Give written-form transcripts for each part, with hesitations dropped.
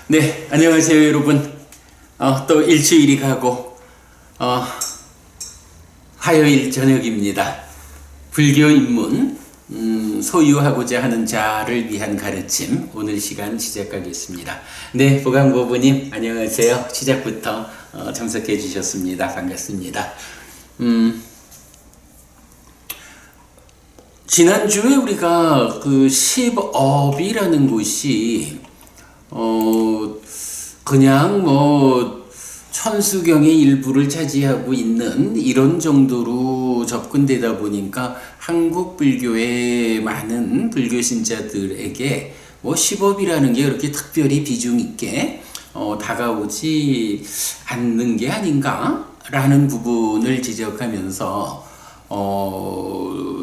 네, 안녕하세요, 여러분. 또 일주일이 가고, 화요일 저녁입니다. 불교 입문, 소유하고자 하는 자를 위한 가르침, 오늘 시간 시작하겠습니다. 네, 보강보부님, 안녕하세요. 시작부터 참석해 주셨습니다. 반갑습니다. 지난주에 우리가 그 십업이라는 곳이 그냥 천수경의 일부를 차지하고 있는 이런 정도로 접근되다 보니까 한국 불교의 많은 불교 신자들에게 십업이라는 게 그렇게 특별히 비중 있게 다가오지 않는 게 아닌가라는 부분을 지적하면서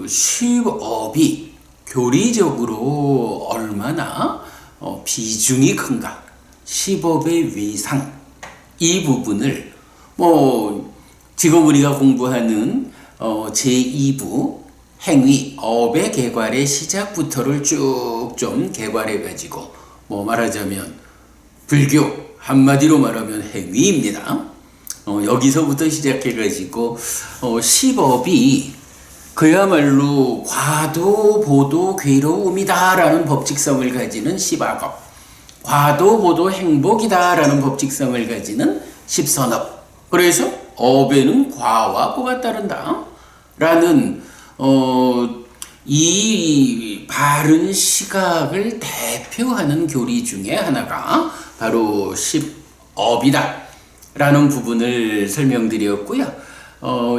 십업이 교리적으로 얼마나 비중이 큰가, 십업의 위상, 이 부분을 지금 우리가 공부하는 제2부 행위, 업의 개괄의 시작부터를 쭉 좀 개괄해 가지고 말하자면 불교 한마디로 말하면 행위입니다. 여기서부터 시작해 가지고 십업이 그야말로 과도, 보도, 괴로움이다 라는 법칙성을 가지는 십악업, 과도, 보도, 행복이다 라는 법칙성을 가지는 십선업. 그래서 업에는 과와 보가 따른다 라는 이 바른 시각을 대표하는 교리 중에 하나가 바로 십업이다 라는 부분을 설명드렸고요.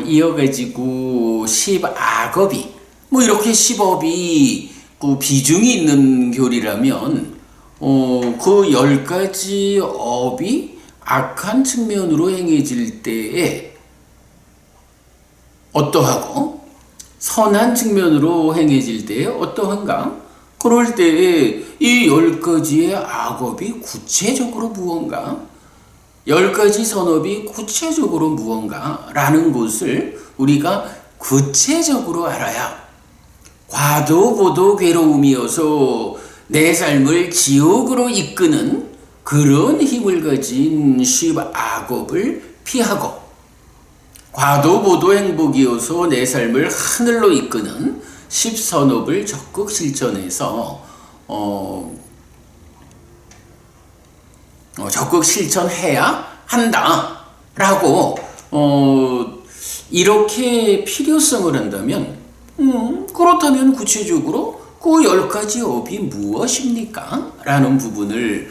이어가지고 십악업이 이렇게 십업이 그 비중이 있는 교리라면 그 10가지 업이 악한 측면으로 행해질 때에 어떠하고 선한 측면으로 행해질 때에 어떠한가? 그럴 때에 이 10가지의 악업이 구체적으로 무언가? 10가지 선업이 구체적으로 무언가라는 것을 우리가 구체적으로 알아야 과도, 보도, 괴로움이어서 내 삶을 지옥으로 이끄는 그런 힘을 가진 십악업을 피하고, 과도, 보도, 행복이어서 내 삶을 하늘로 이끄는 십선업을 적극 실천해서 적극 실천해야 한다라고 이렇게 필요성을 한다면 그렇다면 구체적으로 그 10가지 업이 무엇입니까? 라는 부분을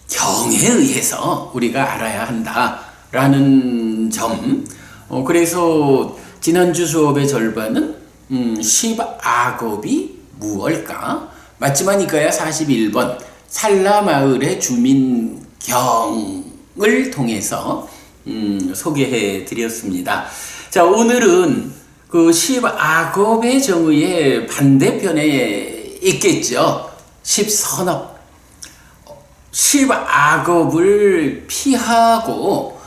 경에 의해서 우리가 알아야 한다라는 점. 그래서 지난주 수업의 절반은 십악업이 무엇일까? 맞지만 이거야 41번 산라마을의 주민 경을 통해서 소개해 드렸습니다. 자, 오늘은 그 십악업의 정의의 반대편에 있겠죠. 십선업. 십악업을 피하고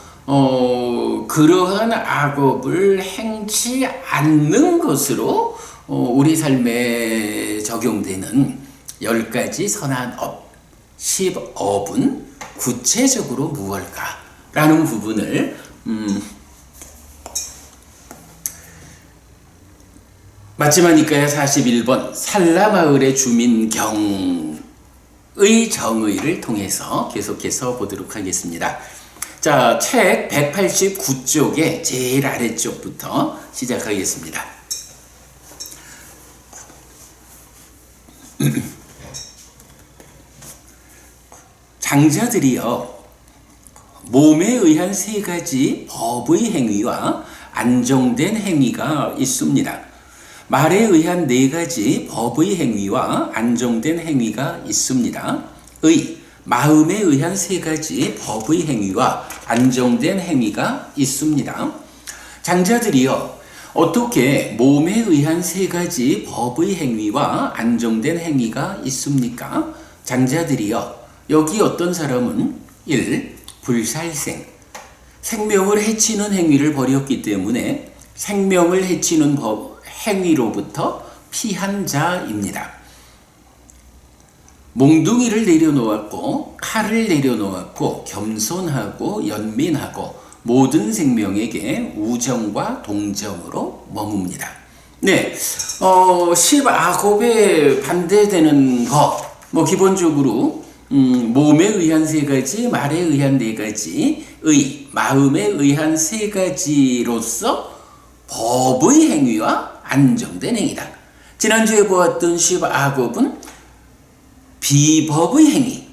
그러한 악업을 행치 않는 것으로 우리 삶에 적용되는 10가지 선한 업, 십업은 구체적으로 무엇일까라는 부분을 맞지마니까야 41번 산라마을의 주민 경의 정의를 통해서 계속해서 보도록 하겠습니다. 자, 책 189쪽의 제일 아래쪽부터 시작하겠습니다. 장자들이여, 몸에 의한 3가지 법의 행위와 안정된 행위가 있습니다. 말에 의한 4가지 법의 행위와 안정된 행위가 있습니다. 마음에 의한 3가지 법의 행위와 안정된 행위가 있습니다. 장자들이여, 어떻게 몸에 의한 3가지 법의 행위와 안정된 행위가 있습니까? 장자들이여, 여기 어떤 사람은 1. 불살생, 생명을 해치는 행위를 벌였기 때문에 생명을 해치는 행위로부터 피한 자입니다. 몽둥이를 내려놓았고 칼을 내려놓았고 겸손하고 연민하고 모든 생명에게 우정과 동정으로 머뭅니다. 네, 10아곱에 반대되는 거, 뭐 기본적으로 몸에 의한 3가지, 말에 의한 4가지, 마음에 의한 3가지로서 법의 행위와 안정된 행위다. 지난주에 보았던 10아곱은 비법의 행위,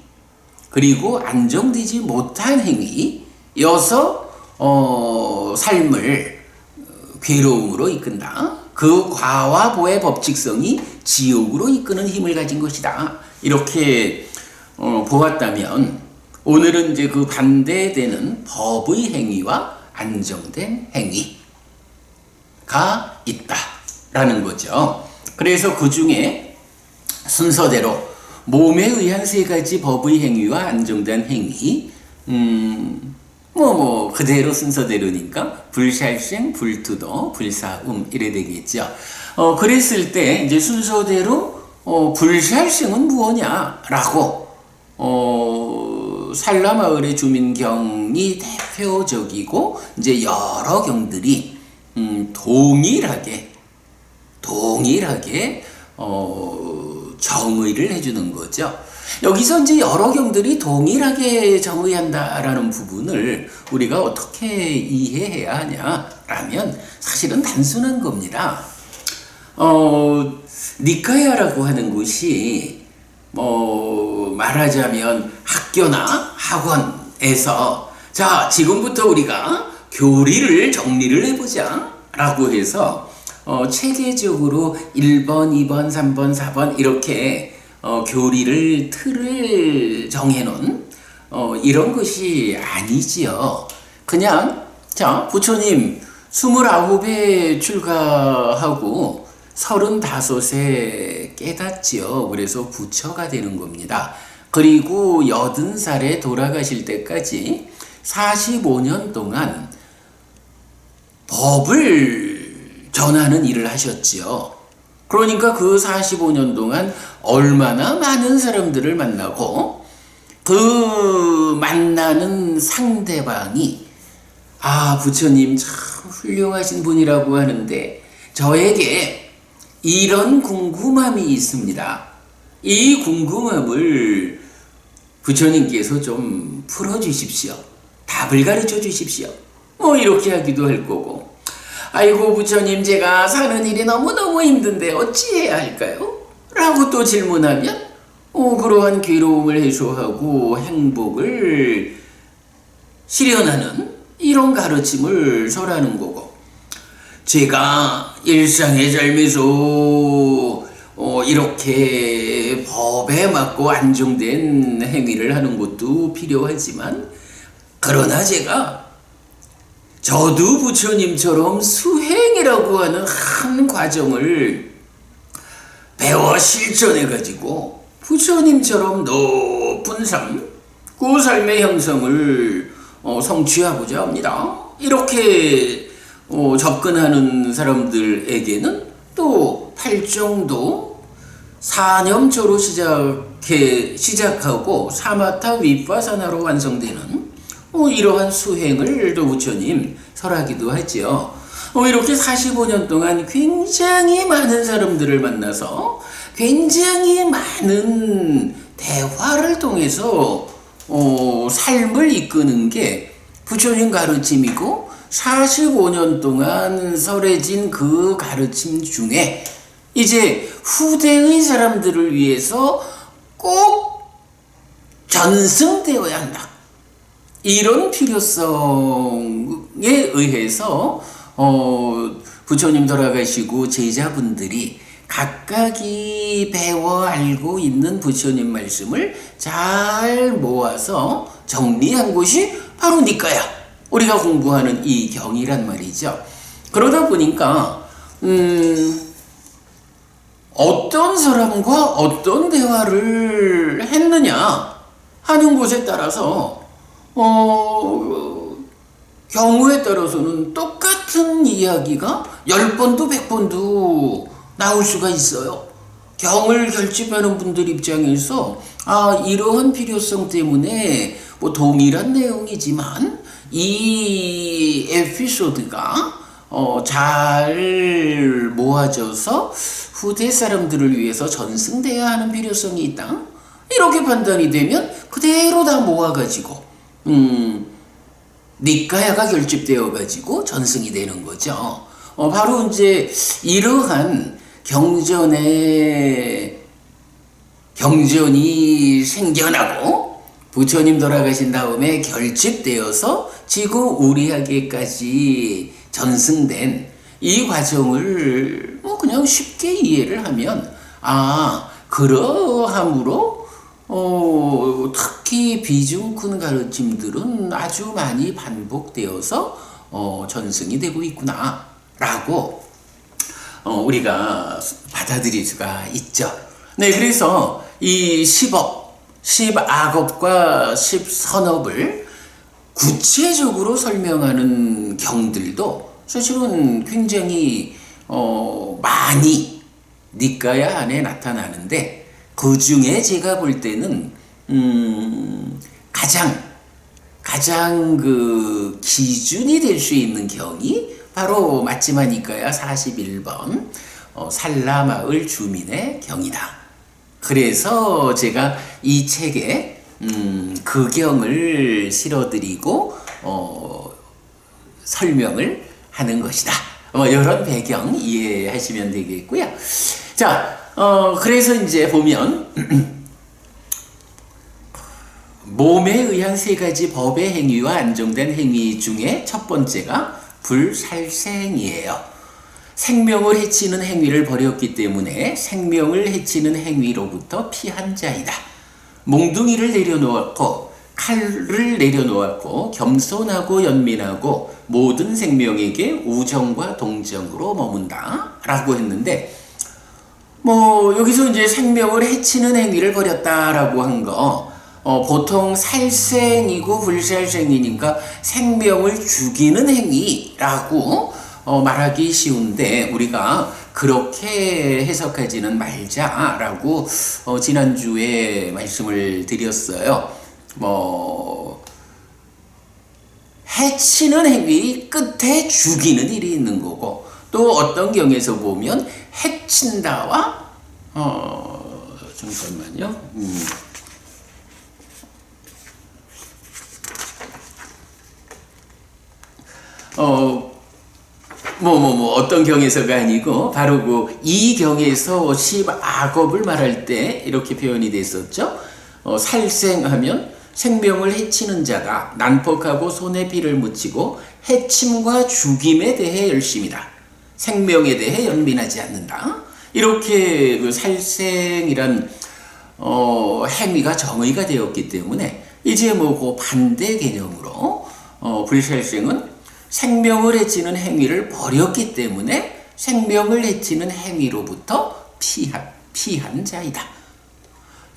그리고 안정되지 못한 행위여서 삶을 괴로움으로 이끈다. 그 과와 보의 법칙성이 지옥으로 이끄는 힘을 가진 것이다. 이렇게 보았다면 오늘은 이제 그 반대되는 법의 행위와 안정된 행위가 있다라는 거죠. 그래서 그 중에 순서대로 몸에 의한 3가지 법의 행위와 안정된 행위, 그대로 순서대로니까 불살생, 불투도, 불사음 이래 되겠죠. 그랬을 때 이제 순서대로 불살생은 무엇냐라고 살라 마을의 주민경이 대표적이고 이제 여러 경들이 동일하게 정의를 해주는 거죠. 여기서 이제 여러 경들이 동일하게 정의한다라는 부분을 우리가 어떻게 이해해야 하냐라면 사실은 단순한 겁니다. 니카야라고 하는 곳이 말하자면 학교나 학원에서 자, 지금부터 우리가 교리를 정리를 해보자 라고 해서 체계적으로 1번, 2번, 3번, 4번 이렇게 교리를 틀을 정해놓은 이런 것이 아니지요. 그냥 자, 부처님 29에 출가하고 35에 깨닫지요. 그래서 부처가 되는 겁니다. 그리고 80살에 돌아가실 때까지 45년 동안 법을 전하는 일을 하셨지요. 그러니까 그 45년 동안 얼마나 많은 사람들을 만나고 그 만나는 상대방이 부처님 참 훌륭하신 분이라고 하는데 저에게 이런 궁금함이 있습니다. 이 궁금함을 부처님께서 좀 풀어주십시오. 답을 가르쳐 주십시오. 이렇게 하기도 할 거고, 아이고 부처님 제가 사는 일이 너무너무 힘든데 어찌해야 할까요? 라고 또 질문하면 그러한 괴로움을 해소하고 행복을 실현하는 이런 가르침을 설하는 거고, 제가 일상의 삶에서 이렇게 법에 맞고 안정된 행위를 하는 것도 필요하지만, 그러나 저도 부처님처럼 수행이라고 하는 한 과정을 배워 실천해가지고 부처님처럼 높은 삶, 그 삶의 형성을 성취하고자 합니다. 이렇게 접근하는 사람들에게는 또 팔정도 사념초로 시작하고 사마타 윗바사나로 완성되는 이러한 수행을 또 부처님 설하기도 하죠. 이렇게 45년 동안 굉장히 많은 사람들을 만나서 굉장히 많은 대화를 통해서 삶을 이끄는 게 부처님 가르침이고, 45년 동안 설해진 그 가르침 중에 이제 후대의 사람들을 위해서 꼭 전승되어야 한다. 이런 필요성에 의해서 부처님 돌아가시고 제자분들이 각각이 배워 알고 있는 부처님 말씀을 잘 모아서 정리한 것이 바로 니까야, 우리가 공부하는 이 경이란 말이죠. 그러다 보니까 어떤 사람과 어떤 대화를 했느냐 하는 것에 따라서 경우에 따라서는 똑같은 이야기가 10번도 100번도 나올 수가 있어요. 경을 결집하는 분들 입장에서 이러한 필요성 때문에 뭐 동일한 내용이지만 이 에피소드가 잘 모아져서 후대 사람들을 위해서 전승돼야 하는 필요성이 있다. 이렇게 판단이 되면 그대로 다 모아가지고 니까야가 결집되어 가지고 전승이 되는 거죠. 바로 이제 이러한 경전이 생겨나고 부처님 돌아가신 다음에 결집되어서 지금 우리에게까지 전승된 이 과정을 그냥 쉽게 이해를 하면 그러함으로 특히 비중 큰 가르침들은 아주 많이 반복되어서 전승이 되고 있구나 라고 우리가 받아들일 수가 있죠. 네, 그래서 이 10악업과 10선업을 구체적으로 설명하는 경들도 사실은 굉장히 많이 니까야 안에 나타나는데, 그 중에 제가 볼 때는 가장 그 기준이 될 수 있는 경이 바로 마지막 니까야 41번 산라마을 주민의 경이다. 그래서 제가 이 책에 그 경을 실어드리고 설명을 하는 것이다. 이런 배경 이해하시면 되겠고요. 자, 그래서 이제 보면 몸에 의한 세 가지 법의 행위와 안정된 행위 중에 첫 번째가 불살생이에요. 생명을 해치는 행위를 버렸기 때문에 생명을 해치는 행위로부터 피한 자이다. 몽둥이를 내려놓았고 칼을 내려놓았고 겸손하고 연민하고 모든 생명에게 우정과 동정으로 머문다 라고 했는데, 여기서 이제 생명을 해치는 행위를 버렸다라고 한 거, 보통 살생이고 불살생이니까 생명을 죽이는 행위라고 말하기 쉬운데, 우리가 그렇게 해석하지는 말자라고 지난주에 말씀을 드렸어요. 해치는 행위 끝에 죽이는 일이 있는 거고, 또 어떤 경에서 보면 해친다와 잠깐만요. 어떤 경에서가 아니고 바로 그 이 경에서 10악업을 말할 때 이렇게 표현이 됐었죠. 살생하면 생명을 해치는 자가 난폭하고 손에 피를 묻히고 해침과 죽임에 대해 열심이다. 생명에 대해 연민하지 않는다. 이렇게 그 살생이란 행위가 정의가 되었기 때문에 이제 그 반대 개념으로 불살생은 생명을 해치는 행위를 버렸기 때문에 생명을 해치는 행위로부터 피한 자이다.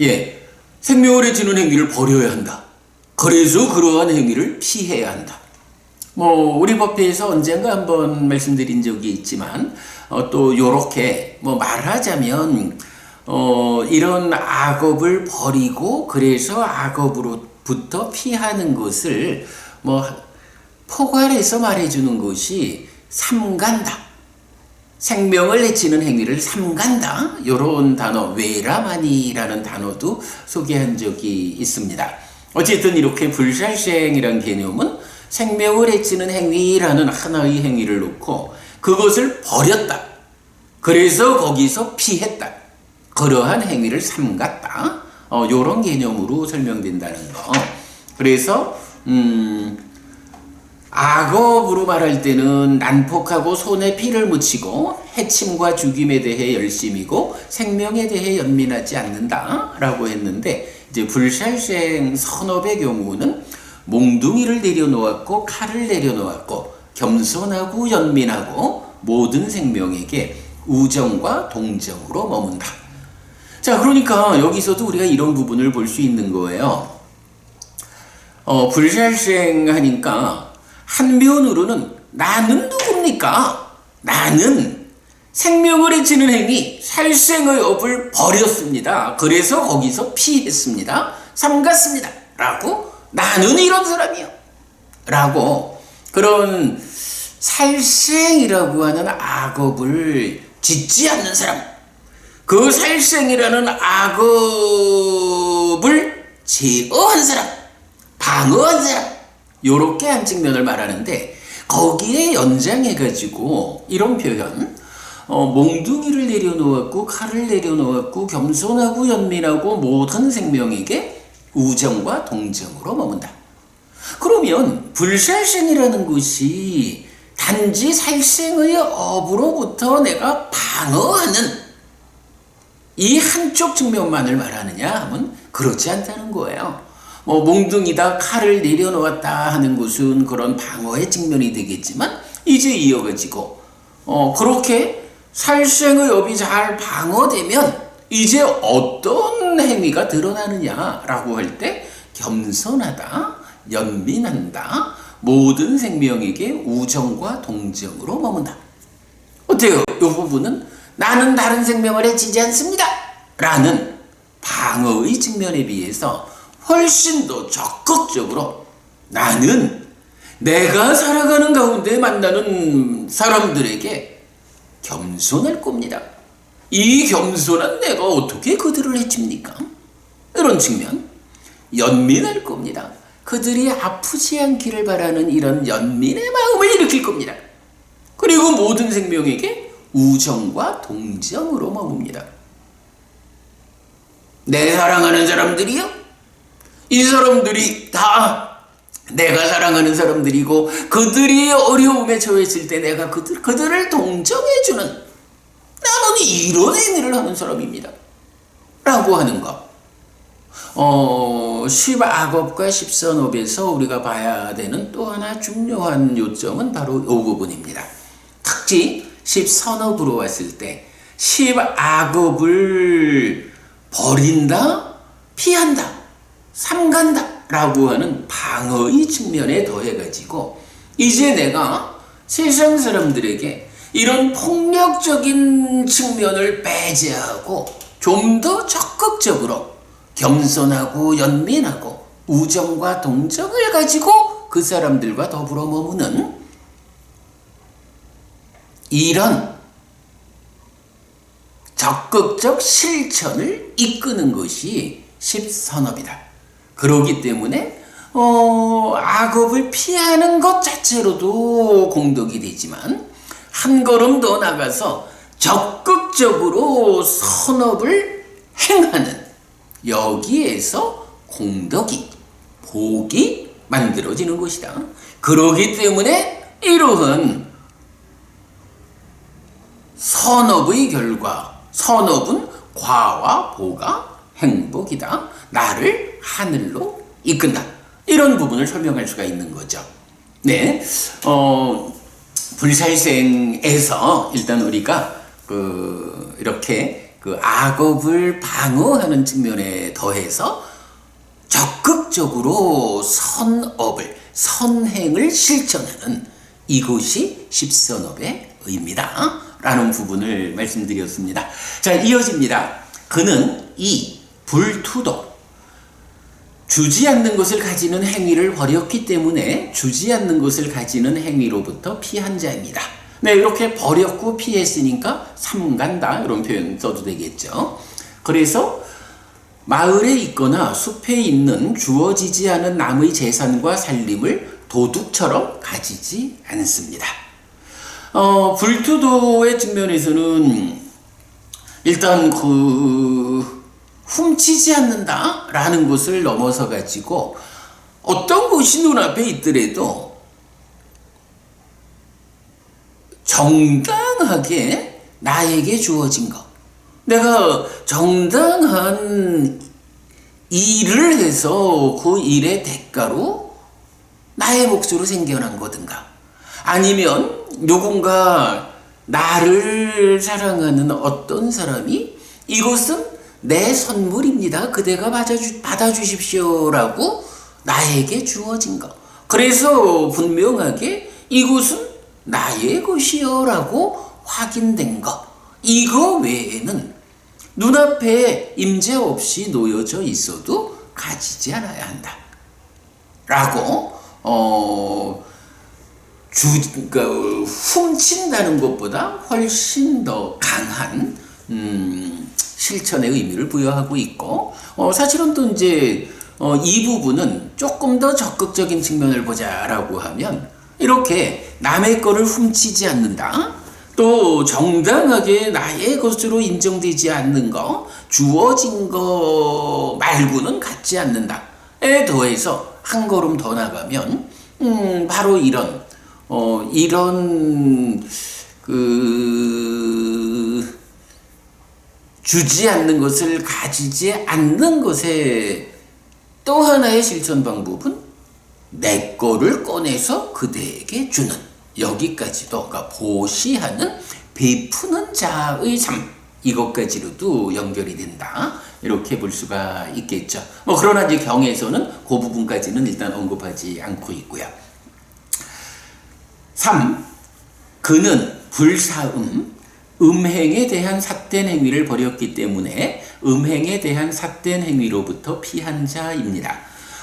예, 생명을 해치는 행위를 버려야 한다. 그래서 그러한 행위를 피해야 한다. 우리 법회에서 언젠가 한번 말씀드린 적이 있지만 또 요렇게 말하자면 이런 악업을 버리고 그래서 악업으로부터 피하는 것을 포괄해서 말해주는 것이 삼간다. 생명을 해치는 행위를 삼간다. 이런 단어, 외라마니라는 단어도 소개한 적이 있습니다. 어쨌든 이렇게 불살생이란 개념은 생명을 해치는 행위라는 하나의 행위를 놓고 그것을 버렸다. 그래서 거기서 피했다. 그러한 행위를 삼갔다. 이런 개념으로 설명된다는 거. 그래서 악업으로 말할 때는 난폭하고 손에 피를 묻히고 해침과 죽임에 대해 열심이고 생명에 대해 연민하지 않는다 라고 했는데, 이제 불살생 선업의 경우는 몽둥이를 내려놓았고 칼을 내려놓았고 겸손하고 연민하고 모든 생명에게 우정과 동정으로 머문다. 자, 그러니까 여기서도 우리가 이런 부분을 볼 수 있는 거예요. 불살생 하니까 한면으로는 나는 누굽니까? 나는 생명을 해치는 행위, 살생의 업을 버렸습니다. 그래서 거기서 피했습니다. 삼갔습니다. 라고 나는 이런 사람이요. 라고 그런 살생이라고 하는 악업을 짓지 않는 사람, 그 살생이라는 악업을 제어한 사람, 방어한 사람, 요렇게 한 측면을 말하는데 거기에 연장해가지고 이런 표현, 몽둥이를 내려놓았고 칼을 내려놓았고 겸손하고 연민하고 모든 생명에게 우정과 동정으로 머문다. 그러면 불살생이라는 것이 단지 살생의 업으로부터 내가 방어하는 이 한쪽 측면만을 말하느냐 하면 그렇지 않다는 거예요. 몽둥이다 칼을 내려놓았다 하는 것은 그런 방어의 측면이 되겠지만 이제 이어가지고 그렇게 살생의 업이 잘 방어되면 이제 어떤 행위가 드러나느냐라고 할 때 겸손하다, 연민한다, 모든 생명에게 우정과 동정으로 머문다. 어때요? 이 부분은 나는 다른 생명을 해치지 않습니다 라는 방어의 측면에 비해서 훨씬 더 적극적으로 나는 내가 살아가는 가운데 만나는 사람들에게 겸손할 겁니다. 이 겸손한 내가 어떻게 그들을 해칩니까? 이런 측면. 연민할 겁니다. 그들이 아프지 않기를 바라는 이런 연민의 마음을 일으킬 겁니다. 그리고 모든 생명에게 우정과 동정으로 머뭅니다. 내 사랑하는 사람들이요? 이 사람들이 다 내가 사랑하는 사람들이고 그들이 어려움에 처했을 때 내가 그들을 동정해주는 나는 이런 행위를 하는 사람입니다. 라고 하는 것. 십악업과 십선업에서 우리가 봐야 되는 또 하나 중요한 요점은 바로 이 부분입니다. 특히 십선업으로 왔을 때 십악업을 버린다, 피한다, 삼간다 라고 하는 방어의 측면에 더해가지고 이제 내가 세상 사람들에게 이런 폭력적인 측면을 배제하고 좀 더 적극적으로 겸손하고 연민하고 우정과 동정을 가지고 그 사람들과 더불어 머무는 이런 적극적 실천을 이끄는 것이 십선업이다. 그렇기 때문에 악업을 피하는 것 자체로도 공덕이 되지만 한 걸음 더 나가서 적극적으로 선업을 행하는 여기에서 공덕이, 복이 만들어지는 것이다. 그렇기 때문에 이러한 선업의 결과, 선업은 과와 보가 행복이다. 나를 하늘로 이끈다. 이런 부분을 설명할 수가 있는 거죠. 네, 불살생에서 일단 우리가 이렇게 악업을 방어하는 측면에 더해서 적극적으로 선업을, 선행을 실천하는 이것이 십선업의 의미다 라는 부분을 말씀드렸습니다. 자, 이어집니다. 그는 이 불투도 주지 않는 것을 가지는 행위를 버렸기 때문에 주지 않는 것을 가지는 행위로부터 피한 자입니다. 네, 이렇게 버렸고 피했으니까 삼간다 이런 표현 써도 되겠죠. 그래서 마을에 있거나 숲에 있는 주어지지 않은 남의 재산과 살림을 도둑처럼 가지지 않습니다. 불투도의 측면에서는 일단 훔치지 않는다라는 것을 넘어서 가지고 어떤 것이 눈앞에 있더라도 정당하게 나에게 주어진 것, 내가 정당한 일을 해서 그 일의 대가로 나의 몫으로 생겨난 거든가, 아니면 누군가 나를 사랑하는 어떤 사람이 이것은 내 선물입니다. 그대가 받아주십시오라고 나에게 주어진 것. 그래서 분명하게 이것은 나의 것이요라고 확인된 거, 이거 외에는 눈앞에 임재 없이 놓여져 있어도 가지지 않아야 한다. 라고, 그러니까 훔친다는 것보다 훨씬 더 강한, 실천의 의미를 부여하고 있고, 사실은 또 이제, 이 부분은 조금 더 적극적인 측면을 보자라고 하면, 이렇게 남의 거를 훔치지 않는다. 또 정당하게 나의 것으로 인정되지 않는 거, 주어진 거 말고는 갖지 않는다에 더해서 한 걸음 더 나가면 바로 이런 주지 않는 것을 가지지 않는 것의 또 하나의 실천 방법은 내 거를 꺼내서 그대에게 주는, 여기까지도, 그러니까 보시하는, 베푸는 자의 삶, 이것까지로도 연결이 된다, 이렇게 볼 수가 있겠죠. 그러나 이제 경에서는 그 부분까지는 일단 언급하지 않고 있고요. 3. 그는 불사음, 음행에 대한 삿된 행위를 벌였기 때문에 음행에 대한 삿된 행위로부터 피한 자입니다.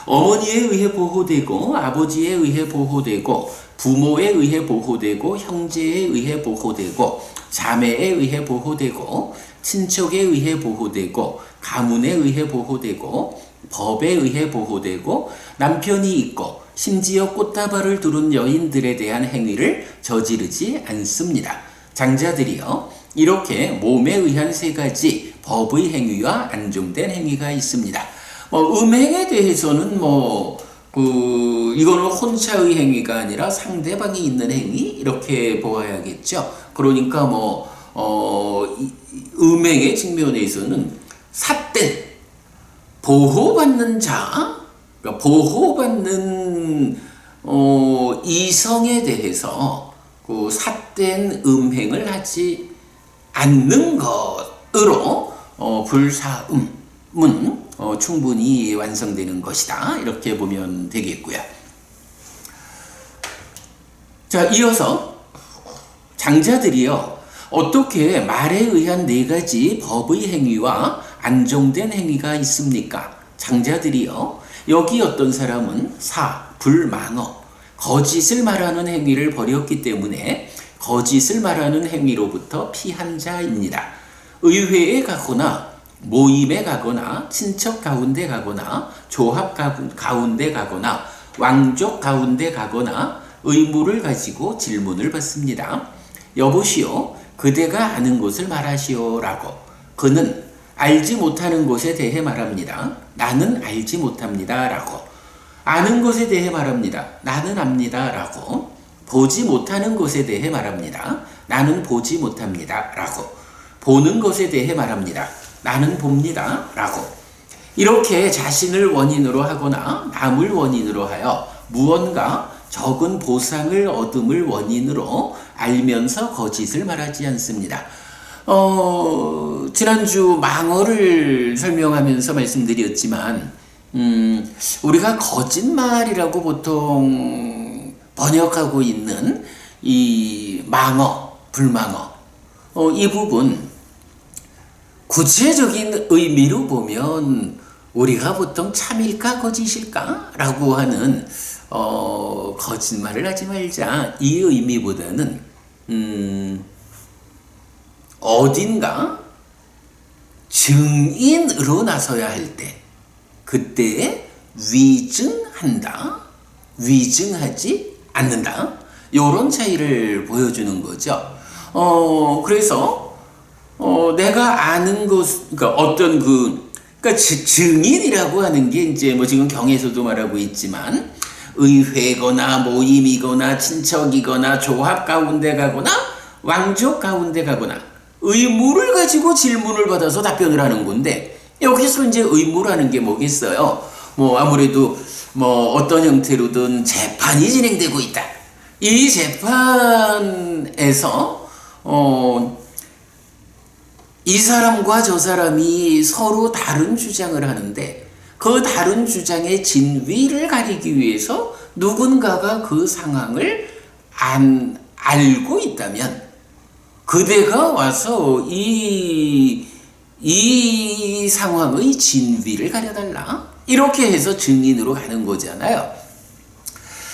어머니에 의해 보호되고, 아버지에 의해 보호되고, 부모에 의해 보호되고, 형제에 의해 보호되고, 자매에 의해 보호되고, 친척에 의해 보호되고, 가문에 의해 보호되고, 법에 의해 보호되고, 남편이 있고 심지어 꽃다발을 두른 여인들에 대한 행위를 저지르지 않습니다. 장자들이여, 이렇게 몸에 의한 세 가지 법의 행위와 안정된 행위가 있습니다. 음행에 대해서는 이거는 혼자의 행위가 아니라 상대방이 있는 행위, 이렇게 보아야겠죠. 그러니까 음행의 측면에서는 삿된, 보호받는 자, 그러니까 보호받는 이성에 대해서 삿된 음행을 하지 않는 것으로 불사음은 충분히 완성되는 것이다, 이렇게 보면 되겠고요. 자, 이어서 장자들이요, 어떻게 말에 의한 네 가지 법의 행위와 안정된 행위가 있습니까? 장자들이요, 여기 어떤 사람은 불망어, 거짓을 말하는 행위를 벌였기 때문에 거짓을 말하는 행위로부터 피한 자입니다. 의회에 가거나 모임에 가거나 친척 가운데 가거나 조합 가운데 가거나 왕족 가운데 가거나 의무를 가지고 질문을 받습니다. 여보시오, 그대가 아는 것을 말하시오라고. 그는 알지 못하는 것에 대해 말합니다. 나는 알지 못합니다 라고. 아는 것에 대해 말합니다. 나는 압니다 라고. 보지 못하는 것에 대해 말합니다. 나는 보지 못합니다 라고. 보는 것에 대해 말합니다. 나는 봅니다 라고. 이렇게 자신을 원인으로 하거나 남을 원인으로 하여 무언가 적은 보상을 얻음을 원인으로 알면서 거짓을 말하지 않습니다. 지난주 망어를 설명하면서 말씀드렸지만, 우리가 거짓말이라고 보통 번역하고 있는 이 망어, 불망어, 이 부분, 구체적인 의미로 보면 우리가 보통 참일까 거짓일까 라고 하는 거짓말을 하지 말자, 이 의미보다는 어딘가 증인으로 나서야 할 때, 그때에 위증한다, 위증하지 않는다, 이런 차이를 보여주는 거죠. 그래서 내가 아는 것, 그러니까 어떤 그러니까 증인이라고 하는 게 이제 지금 경에서도 말하고 있지만, 의회거나 모임이거나 친척이거나 조합 가운데 가거나 왕족 가운데 가거나 의무를 가지고 질문을 받아서 답변을 하는 건데, 여기서 이제 의무라는 게 뭐겠어요? 아무래도 어떤 형태로든 재판이 진행되고 있다. 이 재판에서 이 사람과 저 사람이 서로 다른 주장을 하는데, 그 다른 주장의 진위를 가리기 위해서 누군가가 그 상황을 알고 있다면, 그대가 와서 이 상황의 진위를 가려달라. 이렇게 해서 증인으로 가는 거잖아요.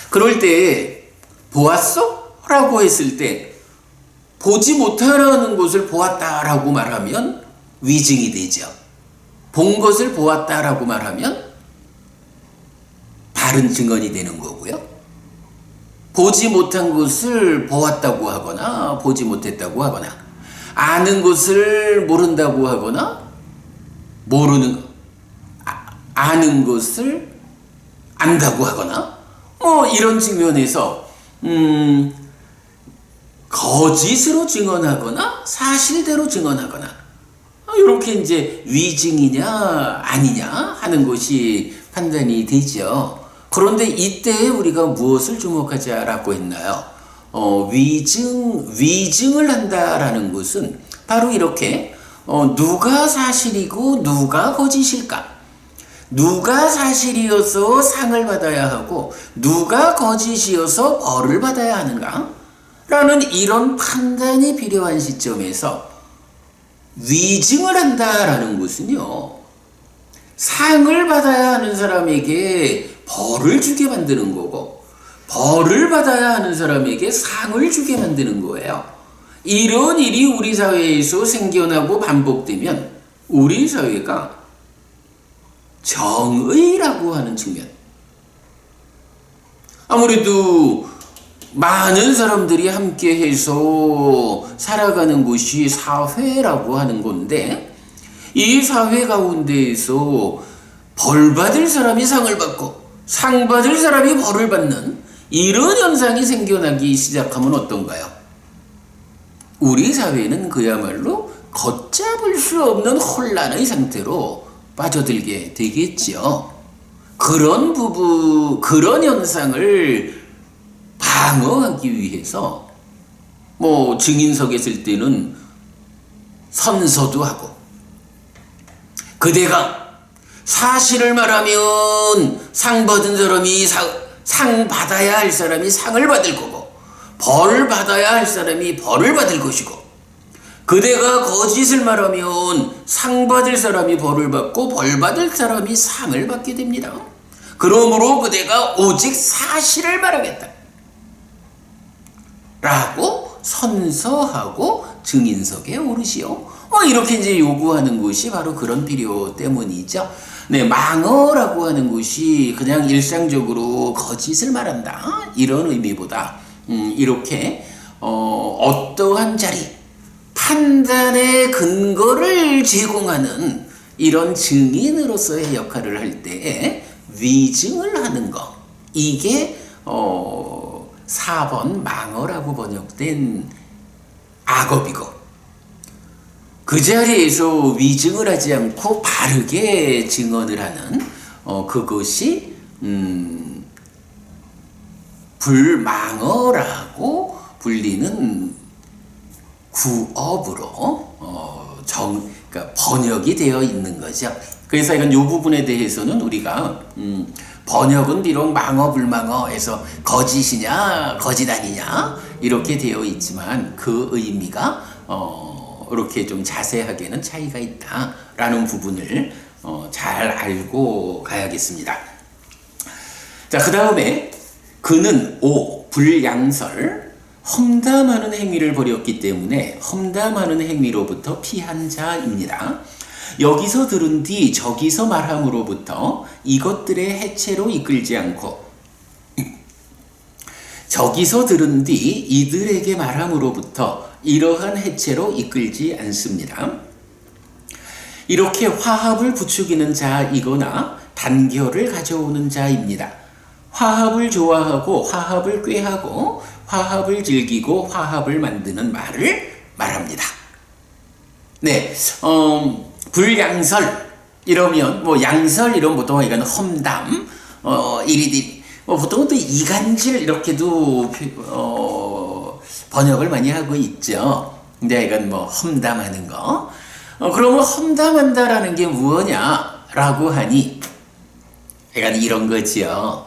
그럴 때 보았어? 라고 했을 때 보지 못하는 것을 보았다라고 말하면 위증이 되죠. 본 것을 보았다라고 말하면 바른 증언이 되는 거고요. 보지 못한 것을 보았다고 하거나 보지 못했다고 하거나 아는 것을 모른다고 하거나 아는 것을 안다고 하거나 이런 측면에서 거짓으로 증언하거나 사실대로 증언하거나 이렇게 이제 위증이냐 아니냐 하는 것이 판단이 되죠. 그런데 이때 우리가 무엇을 주목하자라고 했나요? 위증을 한다라는 것은 바로 이렇게 누가 사실이고 누가 거짓일까? 누가 사실이어서 상을 받아야 하고 누가 거짓이어서 벌을 받아야 하는가? 라는 이런 판단이 필요한 시점에서 위증을 한다라는 것은요, 상을 받아야 하는 사람에게 벌을 주게 만드는 거고 벌을 받아야 하는 사람에게 상을 주게 만드는 거예요. 이런 일이 우리 사회에서 생겨나고 반복되면 우리 사회가 정의라고 하는 측면, 아무래도 많은 사람들이 함께해서 살아가는 것이 사회라고 하는 건데, 이 사회 가운데에서 벌 받을 사람이 상을 받고 상 받을 사람이 벌을 받는 이런 현상이 생겨나기 시작하면 어떤가요? 우리 사회는 그야말로 걷잡을 수 없는 혼란의 상태로 빠져들게 되겠죠. 그런 현상을 방어하기 위해서 증인석에 쓸 때는 선서도 하고, 그대가 사실을 말하면 상 받은 사람이 상 받아야 할 사람이 상을 받을 거고 벌 받아야 할 사람이 벌을 받을 것이고, 그대가 거짓을 말하면 상 받을 사람이 벌을 받고 벌 받을 사람이 상을 받게 됩니다. 그러므로 그대가 오직 사실을 말하겠다 라고 선서하고 증인석에 오르시오. 이렇게 이제 요구하는 것이 바로 그런 필요 때문이죠. 네, 망어라고 하는 것이 그냥 일상적으로 거짓을 말한다 이런 의미보다 이렇게 어떠한 자리, 판단의 근거를 제공하는 이런 증인으로서의 역할을 할 때에 위증을 하는 것, 이게 4번 망어라고 번역된 악업이고, 그 자리에서 위증을 하지 않고 바르게 증언을 하는 그것이 불망어라고 불리는 구업으로 그러니까 번역이 되어 있는 거죠. 그래서 이건 이 부분에 대해서는 우리가 번역은 비록 망어 불망어에서 거짓이냐 거짓 아니냐 이렇게 되어 있지만 그 의미가 이렇게 좀 자세하게는 차이가 있다라는 부분을 잘 알고 가야겠습니다. 자, 그 다음에 그는 불양설, 험담하는 행위를 벌였기 때문에 험담하는 행위로부터 피한 자입니다. 여기서 들은 뒤 저기서 말함으로부터 이것들의 해체로 이끌지 않고, 저기서 들은 뒤 이들에게 말함으로부터 이러한 해체로 이끌지 않습니다. 이렇게 화합을 부추기는 자이거나 단결을 가져오는 자입니다. 화합을 좋아하고 화합을 꾀하고 화합을 즐기고 화합을 만드는 말을 말합니다. 네, 불양설 이러면 양설 이런 보통 이건 험담, 이리디 보통은 또 이간질 이렇게도 번역을 많이 하고 있죠. 근데 이건 험담하는 거. 그러면 험담한다라는 게 뭐냐라고 하니, 약간 이런 거지요.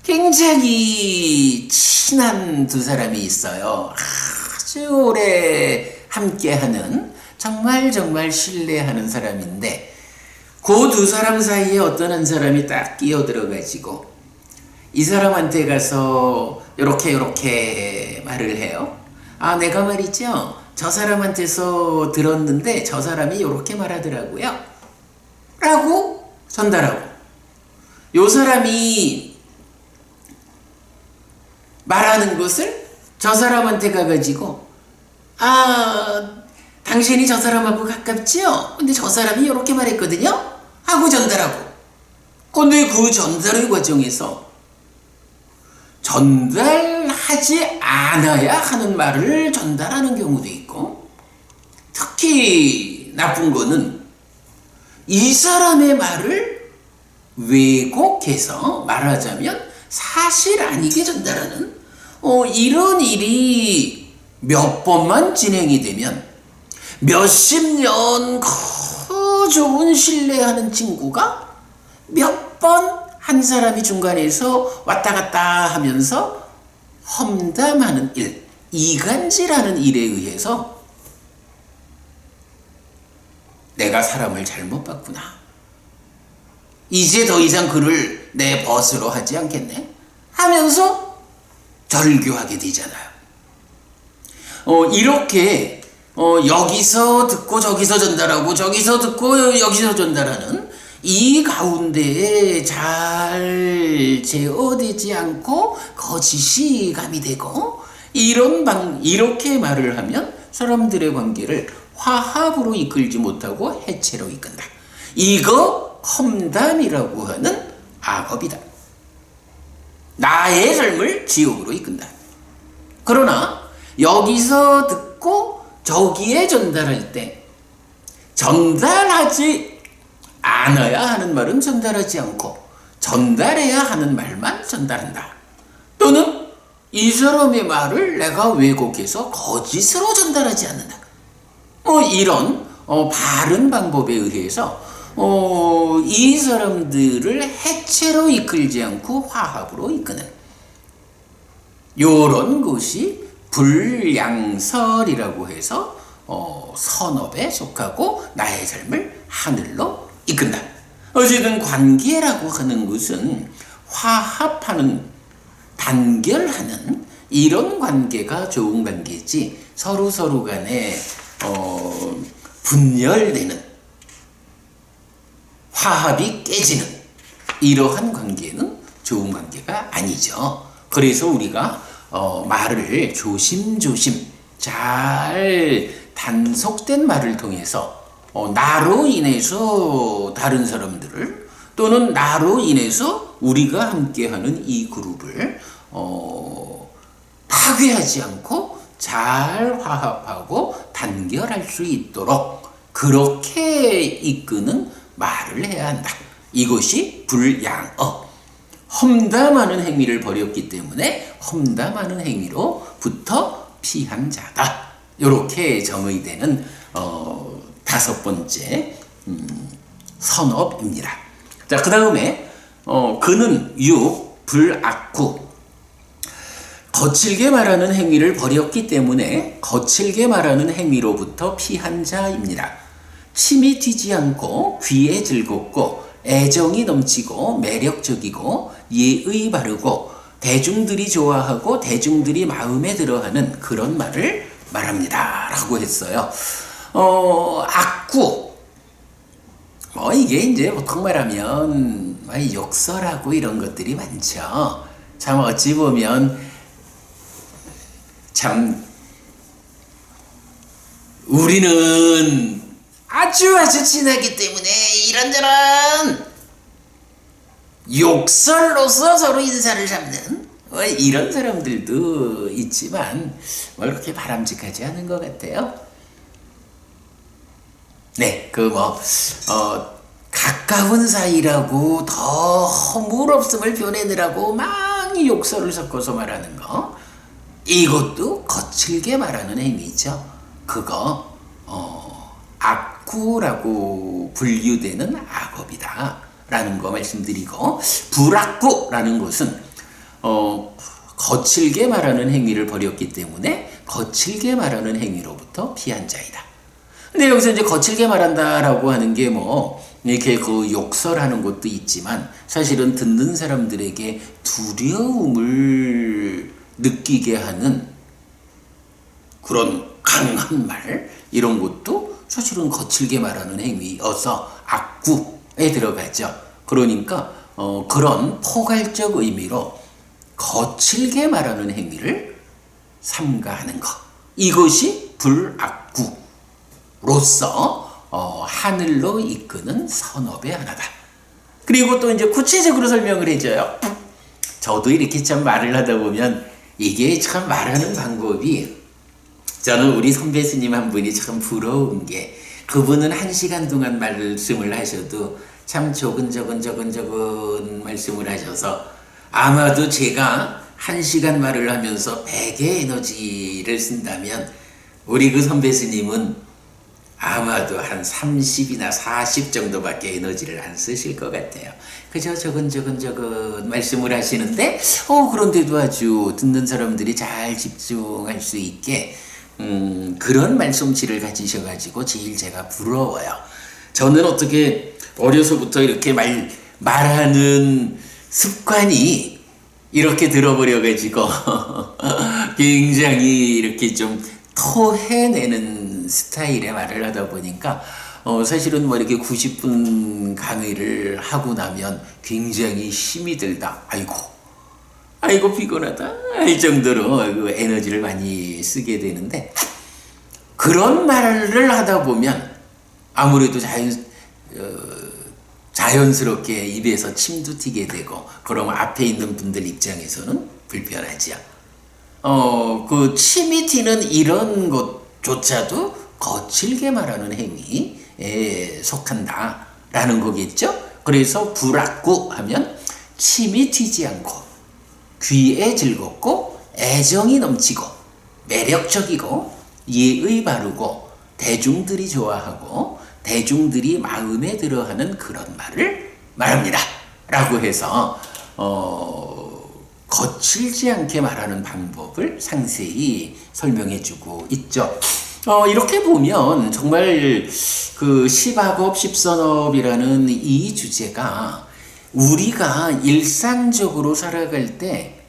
굉장히 친한 두 사람이 있어요. 아주 오래 함께하는 정말 정말 신뢰하는 사람인데 그 두 사람 사이에 어떤 한 사람이 딱 끼어들어가지고 이 사람한테 가서 요렇게 말을 해요. 아, 내가 말이죠, 저 사람한테서 들었는데 저 사람이 요렇게 말하더라고요 라고 전달하고, 요 사람이 말하는 것을 저 사람한테 가가지고 아, 당신이 저 사람하고 가깝지요? 근데 저 사람이 이렇게 말했거든요? 하고 전달하고. 근데 그 전달의 과정에서 전달하지 않아야 하는 말을 전달하는 경우도 있고, 특히 나쁜 거는 이 사람의 말을 왜곡해서 말하자면 사실 아니게 전달하는 이런 일이 몇 번만 진행이 되면 몇십 년 좋은 신뢰하는 친구가 몇 번 한 사람이 중간에서 왔다 갔다 하면서 험담하는 일, 이간질하는 일에 의해서 내가 사람을 잘못 봤구나, 이제 더 이상 그를 내 벗으로 하지 않겠네 하면서 절교하게 되잖아요. 이렇게 여기서 듣고 저기서 전달하고 저기서 듣고 여기서 전달하는 이 가운데에 잘 제어되지 않고 거짓이 가미되고 이렇게 말을 하면 사람들의 관계를 화합으로 이끌지 못하고 해체로 이끈다. 이거 험담이라고 하는 악업이다. 나의 삶을 지옥으로 이끈다. 그러나 여기서 듣고 저기에 전달할 때 전달하지 않아야 하는 말은 전달하지 않고 전달해야 하는 말만 전달한다. 또는 이 사람의 말을 내가 왜곡해서 거짓으로 전달하지 않는다. 이런 바른 방법에 의해서 이 사람들을 해체로 이끌지 않고 화합으로 이끄는 요런 것이 불양설이라고 해서 선업에 속하고 나의 삶을 하늘로 이끈다. 어쨌든 관계라고 하는 것은 화합하는, 단결하는 이런 관계가 좋은 관계지, 서로 간에 분열되는, 화합이 깨지는 이러한 관계는 좋은 관계가 아니죠. 그래서 우리가 말을 조심조심 잘 단속된 말을 통해서 나로 인해서 다른 사람들을, 또는 나로 인해서 우리가 함께하는 이 그룹을 파괴하지 않고 잘 화합하고 단결할 수 있도록 그렇게 이끄는 말을 해야 한다. 이것이 불양어. 험담하는 행위를 벌였기 때문에 험담하는 행위로부터 피한 자다. 이렇게 정의되는 다섯 번째 선업입니다. 자, 그 다음에 그는 육 불악구. 거칠게 말하는 행위를 벌였기 때문에 거칠게 말하는 행위로부터 피한 자입니다. 침이 튀지 않고 귀에 즐겁고 애정이 넘치고 매력적이고 예의 바르고 대중들이 좋아하고 대중들이 마음에 들어하는 그런 말을 말합니다 라고 했어요. 악구, 이게 이제 보통 말하면 욕설하고 이런 것들이 많죠. 참 어찌 보면 참 우리는 아주 친하기 때문에 이런저런 욕설로서 서로 인사를 잡는 이런 사람들도 있지만 그렇게 바람직하지 않은 것 같아요. 네, 가까운 사이라고 더 허물없음을 표내느라고 많이 욕설을 섞어서 말하는 거, 이것도 거칠게 말하는 행위죠. 그거 악구라고 분류되는 악업이다 라는 거 말씀드리고, 불악구라는 것은 거칠게 말하는 행위를 벌였기 때문에 거칠게 말하는 행위로부터 피한 자이다. 근데 여기서 이제 거칠게 말한다라고 하는 게 뭐 이렇게 그 욕설하는 것도 있지만 사실은 듣는 사람들에게 두려움을 느끼게 하는 그런 강한 말 이런 것도 사실은 거칠게 말하는 행위여서 악구에 들어가죠. 그러니까 그런 포괄적 의미로 거칠게 말하는 행위를 삼가하는 것, 이것이 불악구로서 하늘로 이끄는 선업의 하나다. 그리고 또 이제 구체적으로 설명을 해줘요. 저도 이렇게 참 말을 하다 보면 이게 참 말하는 방법이, 저는 우리 선배 스님 한 분이 참 부러운 게, 그분은 1시간 동안 말씀을 하셔도 참 조근조근 말씀을 하셔서 아마도 제가 1시간 말을 하면서 100의 에너지를 쓴다면 우리 그 선배 스님은 아마도 한 30이나 40 정도밖에 에너지를 안 쓰실 것 같아요. 그저 조근조근 말씀을 하시는데 그런데도 아주 듣는 사람들이 잘 집중할 수 있게 그런 말솜씨를 가지셔가지고 제일 제가 부러워요. 저는 어떻게 어려서부터 이렇게 말하는 습관이 이렇게 들어버려가지고 굉장히 이렇게 좀 토해내는 스타일의 말을 하다 보니까 사실은 뭐 이렇게 90분 강의를 하고 나면 굉장히 힘이 들다. 아이고 피곤하다. 이 정도로 그 에너지를 많이 쓰게 되는데, 그런 말을 하다 보면 아무래도 자연스럽게 입에서 침도 튀게 되고, 그러면 앞에 있는 분들 입장에서는 불편하지요. 그 침이 튀는 이런 것조차도 거칠게 말하는 행위에 속한다라는 거겠죠. 그래서 불악구 하면 침이 튀지 않고 귀에 즐겁고 애정이 넘치고 매력적이고 예의 바르고 대중들이 좋아하고 대중들이 마음에 들어하는 그런 말을 말합니다 라고 해서 거칠지 않게 말하는 방법을 상세히 설명해 주고 있죠. 이렇게 보면 정말 그 십악업 십선업이라는 이 주제가 우리가 일상적으로 살아갈 때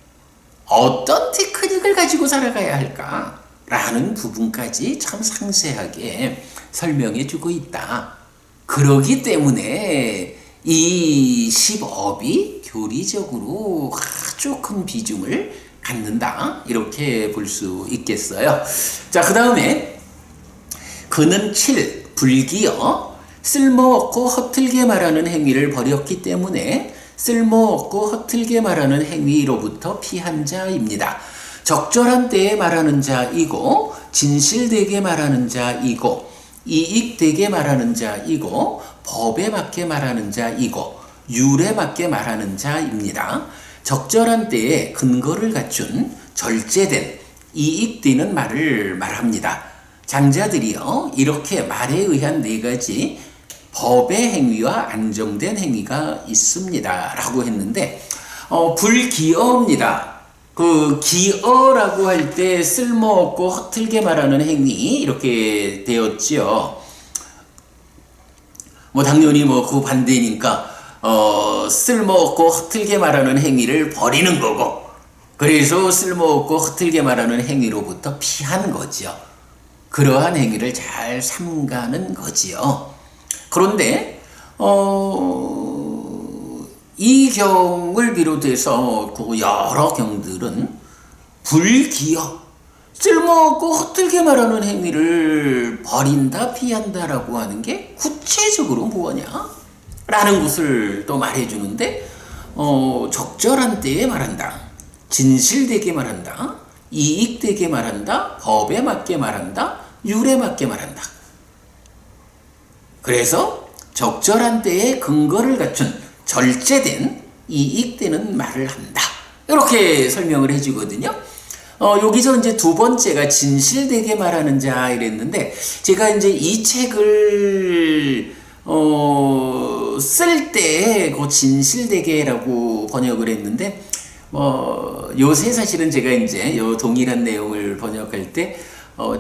어떤 테크닉을 가지고 살아가야 할까라는 부분까지 참 상세하게 설명해 주고 있다. 그러기 때문에 이 십업이 교리적으로 아주 큰 비중을 갖는다, 이렇게 볼 수 있겠어요. 자, 그 다음에 그는 7 불기여 쓸모없고 허틀게 말하는 행위를 버렸기 때문에 쓸모없고 허틀게 말하는 행위로부터 피한 자입니다. 적절한 때에 말하는 자이고 진실되게 말하는 자이고 이익되게 말하는 자이고 법에 맞게 말하는 자이고 율에 맞게 말하는 자입니다. 적절한 때에 근거를 갖춘 절제된 이익되는 말을 말합니다. 장자들이요, 이렇게 말에 의한 4가지 법의 행위와 안정된 행위가 있습니다 라고 했는데, 불기어입니다. 그 기어라고 할 때 쓸모없고 허틀게 말하는 행위 이렇게 되었지요. 뭐 당연히 뭐 그 반대니까 쓸모없고 허틀게 말하는 행위를 버리는 거고, 그래서 쓸모없고 허틀게 말하는 행위로부터 피한 거죠. 그러한 행위를 잘 삼가는 거지요. 그런데 이 경을 비롯해서 그 여러 경들은 불기여, 쓸모없고 허틀게 말하는 행위를 버린다, 피한다라고 하는 게 구체적으로 뭐냐? 라는 것을 또 말해주는데, 적절한 때에 말한다, 진실되게 말한다, 이익되게 말한다, 법에 맞게 말한다, 율에 맞게 말한다. 그래서 적절한 때에 근거를 갖춘 절제된 이익되는 말을 한다, 이렇게 설명을 해주거든요. 여기서 이제 2번째가 진실되게 말하는 자 이랬는데, 제가 이제 이 책을 쓸 때 그 진실되게라고 번역을 했는데, 요새 사실은 제가 이제 요 동일한 내용을 번역할 때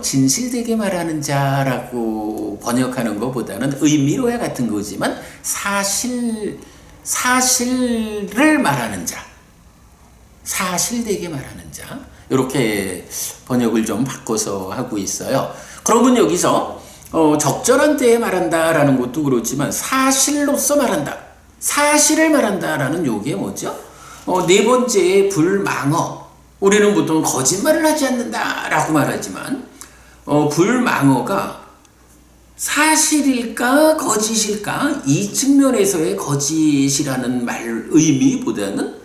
진실되게 말하는 자라고 번역하는 것보다는 의미로야 같은 거지만 사실을 말하는 자, 사실되게 말하는 자, 이렇게 번역을 좀 바꿔서 하고 있어요. 그러면 여기서 적절한 때에 말한다라는 것도 그렇지만 사실로서 말한다, 사실을 말한다라는 요게 뭐죠? 네 번째 불망어. 우리는 보통 거짓말을 하지 않는다라고 말하지만 불망어가 사실일까 거짓일까 이 측면에서의 거짓이라는 말 의미보다는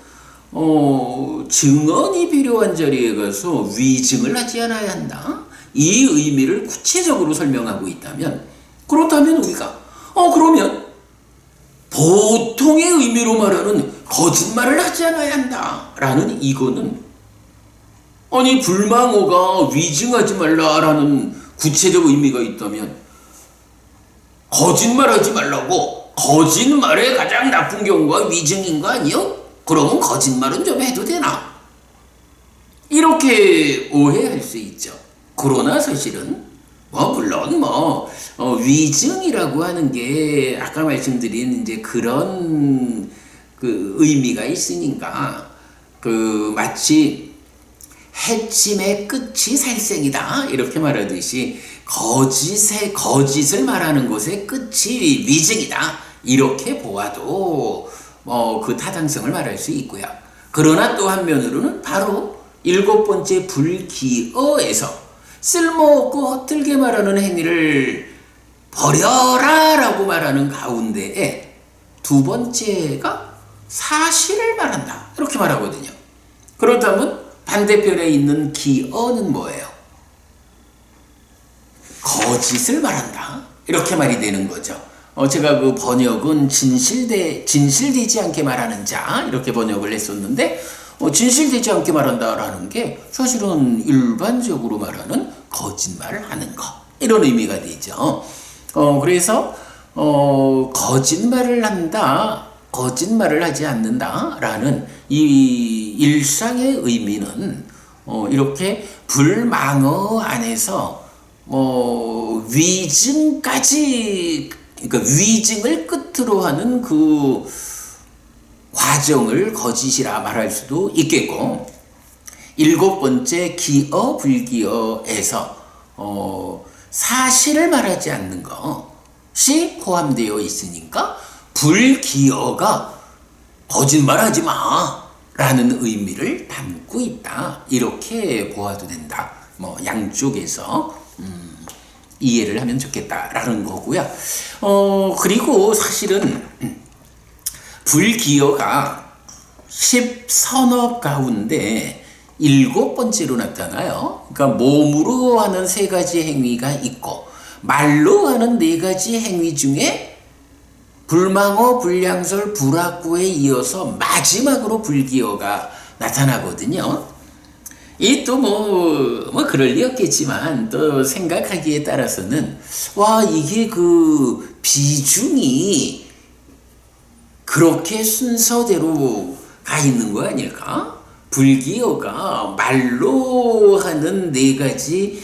증언이 필요한 자리에 가서 위증을 하지 않아야 한다. 이 의미를 구체적으로 설명하고 있다면, 그렇다면 우리가 그러면 보통의 의미로 말하는 거짓말을 하지 않아야 한다라는 이거는, 아니 불망어가 위증하지 말라라는 구체적 의미가 있다면 거짓말하지 말라고, 거짓말의 가장 나쁜 경우가 위증인 거 아니요? 그러면 거짓말은 좀 해도 되나? 이렇게 오해할 수 있죠. 그러나 사실은 물론 위증이라고 하는 게 아까 말씀드린 이제 그런 그 의미가 있으니까, 마치 해침의 끝이 살생이다 이렇게 말하듯이 거짓을 말하는 것의 끝이 위증이다 이렇게 보아도 그 타당성을 말할 수 있고요. 그러나 또 한면으로는 바로 7번째 불기어에서 쓸모없고 헛들게 말하는 행위를 버려라 라고 말하는 가운데에 두 번째가 사실을 말한다 이렇게 말하거든요. 그렇다면 반대편에 있는 기어는 뭐예요? 거짓을 말한다 이렇게 말이 되는 거죠. 제가 그 번역은 진실되지 않게 말하는 자 이렇게 번역을 했었는데, 진실되지 않게 말한다라는 게 사실은 일반적으로 말하는 거짓말을 하는 것 이런 의미가 되죠. 그래서 거짓말을 한다, 거짓말을 하지 않는다라는 이 일상의 의미는 이렇게 불망어 안에서 위증까지, 그러니까 위증을 끝으로 하는 그 과정을 거짓이라 말할 수도 있겠고, 7번째 기어 불기어에서 사실을 말하지 않는 것이 포함되어 있으니까 불기어가 거짓말하지 마 라는 의미를 담고 있다 이렇게 보아도 된다. 양쪽에서 이해를 하면 좋겠다라는 거고요. 그리고 사실은 불기어가 10선업 가운데 7번째로 나타나요. 그러니까 몸으로 하는 3가지 행위가 있고 말로 하는 4가지 행위 중에 불망어, 불량설, 불악구에 이어서 마지막으로 불기어가 나타나거든요. 이 또 그럴 리 없겠지만 또 생각하기에 따라서는 이게 그 비중이 그렇게 순서대로 가 있는 거 아닐까? 불기어가 말로 하는 4가지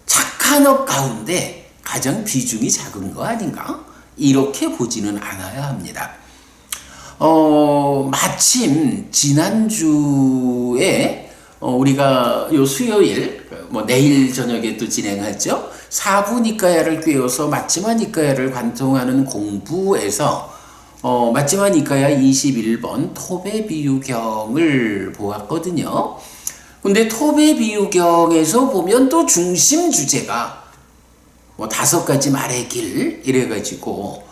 착한 업 가운데 가장 비중이 작은 거 아닌가? 이렇게 보지는 않아야 합니다. 마침 지난주에 우리가 요 수요일, 내일 저녁에 또 진행하죠. 사부니까야를 꿰어서 마지막 니까야를 관통하는 공부에서 마지막 니까야 21번 토베비유경을 보았거든요. 근데 토베비유경에서 보면 또 중심 주제가 5가지 말의 길 이래가지고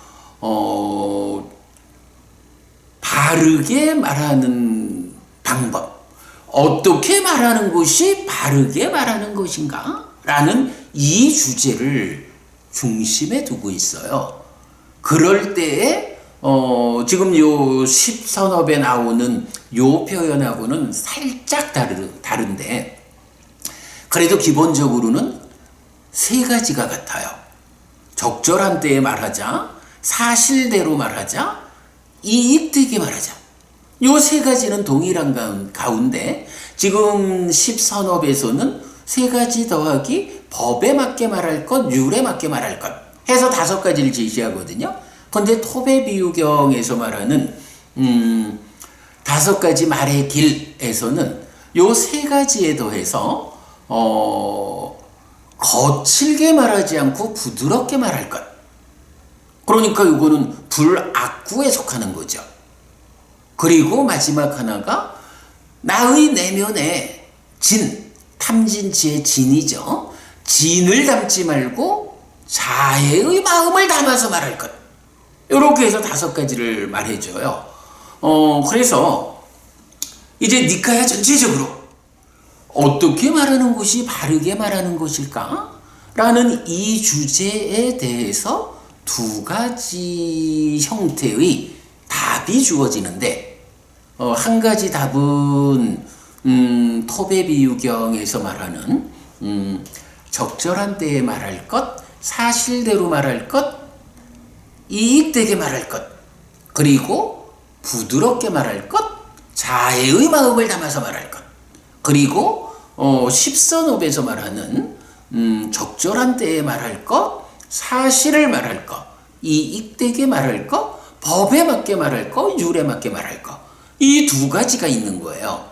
바르게 말하는 방법, 어떻게 말하는 것이 바르게 말하는 것인가? 라는 이 주제를 중심에 두고 있어요. 그럴 때에 지금 요 10선업에 나오는 요 표현하고는 살짝 다른데 그래도 기본적으로는 3가지가 같아요. 적절한 때에 말하자, 사실대로 말하자, 이익되게 말하자. 요 세 가지는 동일한 가운데 지금 십선업에서는 세 가지 더하기 법에 맞게 말할 것, 율에 맞게 말할 것 해서 다섯 가지를 제시하거든요. 근데 토배비유경에서 말하는 다섯 가지 말의 길에서는 요 세 가지에 더해서 거칠게 말하지 않고 부드럽게 말할 것. 그러니까 이거는 불악구에 속하는 거죠. 그리고 마지막 하나가 나의 내면에 진, 탐진치의 진이죠. 진을 담지 말고 자애의 마음을 담아서 말할 것. 이렇게 해서 다섯 가지를 말해줘요. 그래서 이제 니카야 전체적으로 어떻게 말하는 것이 바르게 말하는 것일까? 라는 이 주제에 대해서 두 가지 형태의 답이 주어지는데 한 가지 답은 토배비유경에서 말하는 적절한 때에 말할 것, 사실대로 말할 것, 이익되게 말할 것, 그리고 부드럽게 말할 것, 자애의 마음을 담아서 말할 것, 그리고 십선업에서 말하는 적절한 때에 말할 것, 사실을 말할 것, 이익되게 말할 것, 법에 맞게 말할 것, 율에 맞게 말할 것. 이 두 가지가 있는 거예요.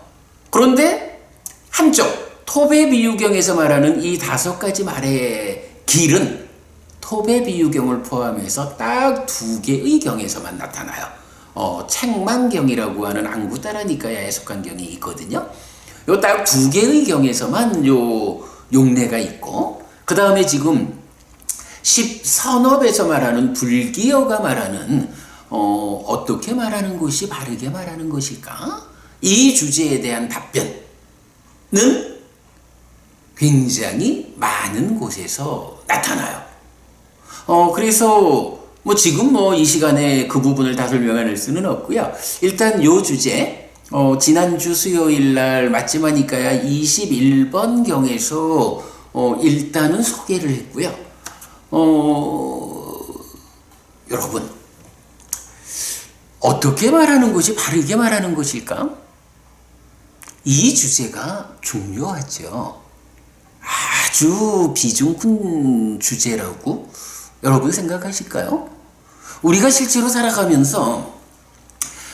그런데 한쪽 토배비유경에서 말하는 이 다섯 가지 말의 길은 토배비유경을 포함해서 딱 두 개의 경에서만 나타나요. 책망경이라고 하는 안구따라니까야에 속한 경이 있거든요. 요 딱 두 개의 경에서만 요 용례가 있고, 그 다음에 지금 십선업에서 말하는 불기어가 말하는 어떻게 말하는 것이 바르게 말하는 것일까? 이 주제에 대한 답변은 굉장히 많은 곳에서 나타나요. 그래서 지금 이 시간에 그 부분을 다 설명할 수는 없고요. 일단 요 주제, 지난주 수요일 날 맞지마니까야 21번 경에서 일단은 소개를 했고요. 여러분, 어떻게 말하는 것이 바르게 말하는 것일까? 이 주제가 중요하죠. 아주 비중 큰 주제라고 여러분 생각하실까요? 우리가 실제로 살아가면서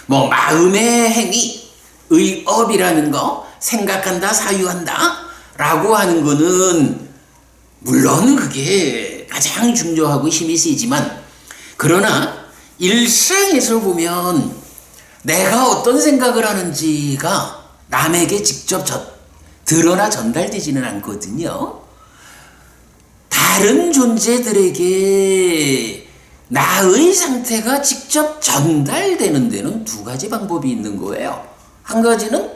마음의 행위, 의업이라는 거, 생각한다, 사유한다 라고 하는 거는 물론 그게 가장 중요하고 힘이 세지만, 그러나 일상에서 보면 내가 어떤 생각을 하는지가 남에게 직접 드러나 전달되지는 않거든요. 다른 존재들에게 나의 상태가 직접 전달되는 데는 두 가지 방법이 있는 거예요. 한 가지는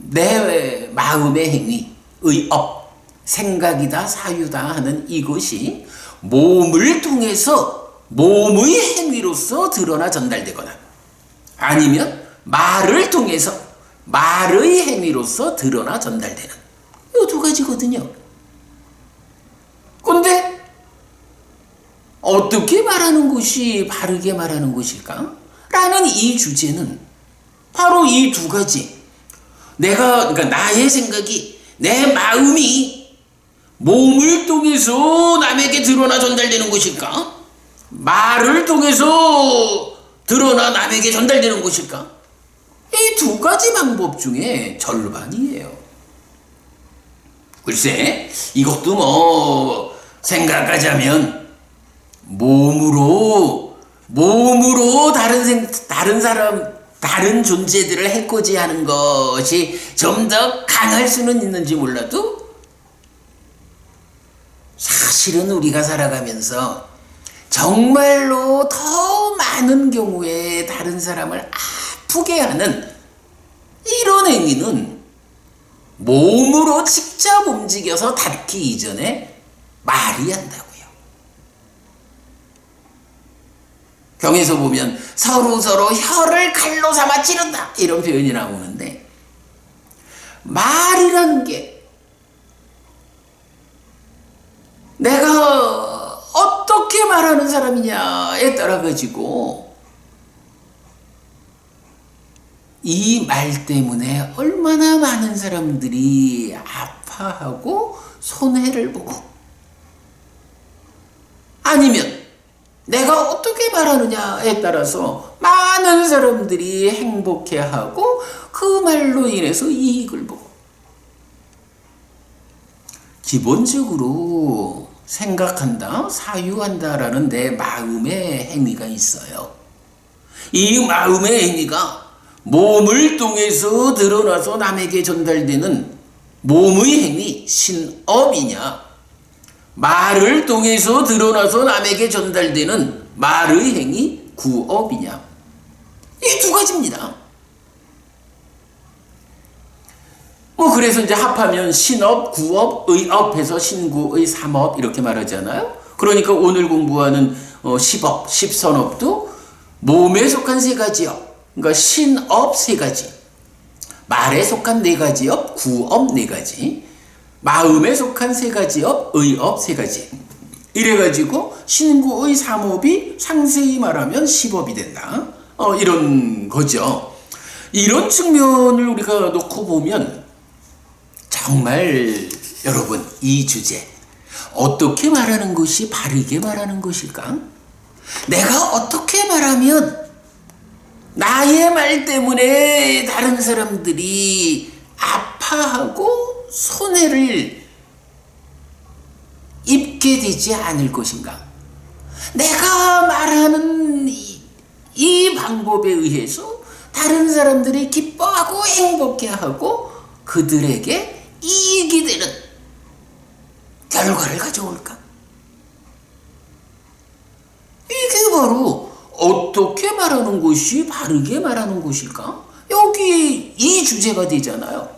내 마음의 행위, 의업, 생각이다, 사유다 하는 이것이 몸을 통해서 몸의 행위로서 드러나 전달되거나, 아니면 말을 통해서 말의 행위로서 드러나 전달되는 이 두 가지거든요. 그런데 어떻게 말하는 것이 바르게 말하는 것일까? 라는 이 주제는 바로 이 두 가지, 그러니까 나의 생각이, 내 마음이 몸을 통해서 남에게 드러나 전달되는 것일까? 말을 통해서 드러나 남에게 전달되는 것일까? 이 두 가지 방법 중에 절반이에요. 글쎄, 이것도 생각하자면 몸으로 다른 존재들을 해코지하는 것이 좀 더 강할 수는 있는지 몰라도, 사실은 우리가 살아가면서 정말로 더 많은 경우에 다른 사람을 아프게 하는 이런 행위는 몸으로 직접 움직여서 닿기 이전에 말이 한다고요. 경에서 보면 서로 혀를 칼로 삼아 찌른다 이런 표현이 나오는데, 말이라는 게 내가 어떻게 말하는 사람이냐에 따라 가지고 이 말 때문에 얼마나 많은 사람들이 아파하고 손해를 보고, 아니면 내가 어떻게 말하느냐에 따라서 많은 사람들이 행복해하고 그 말로 인해서 이익을 보고, 기본적으로 생각한다, 사유한다라는 내 마음의 행위가 있어요. 이 마음의 행위가 몸을 통해서 드러나서 남에게 전달되는 몸의 행위, 신업이냐, 말을 통해서 드러나서 남에게 전달되는 말의 행위, 구업이냐, 이 두 가지입니다. 그래서 이제 합하면 신업, 구업, 의업해서 신구의 삼업 이렇게 말하잖아요. 그러니까 오늘 공부하는 십업, 십선업도 몸에 속한 세 가지업, 그러니까 신업 세 가지, 말에 속한 네 가지업, 구업 네 가지, 마음에 속한 세 가지업, 의업 세 가지. 이래가지고 신구의 삼업이 상세히 말하면 십업이 된다. 이런 거죠. 이런 측면을 우리가 놓고 보면 정말 여러분, 이 주제 어떻게 말하는 것이 바르게 말하는 것일까? 내가 어떻게 말하면 나의 말 때문에 다른 사람들이 아파하고 손해를 입게 되지 않을 것인가? 내가 말하는 이 방법에 의해서 다른 사람들이 기뻐하고 행복해하고 그들에게 이익이 되는 결과를 가져올까? 이게 바로 어떻게 말하는 것이 바르게 말하는 것일까? 여기 이 주제가 되잖아요.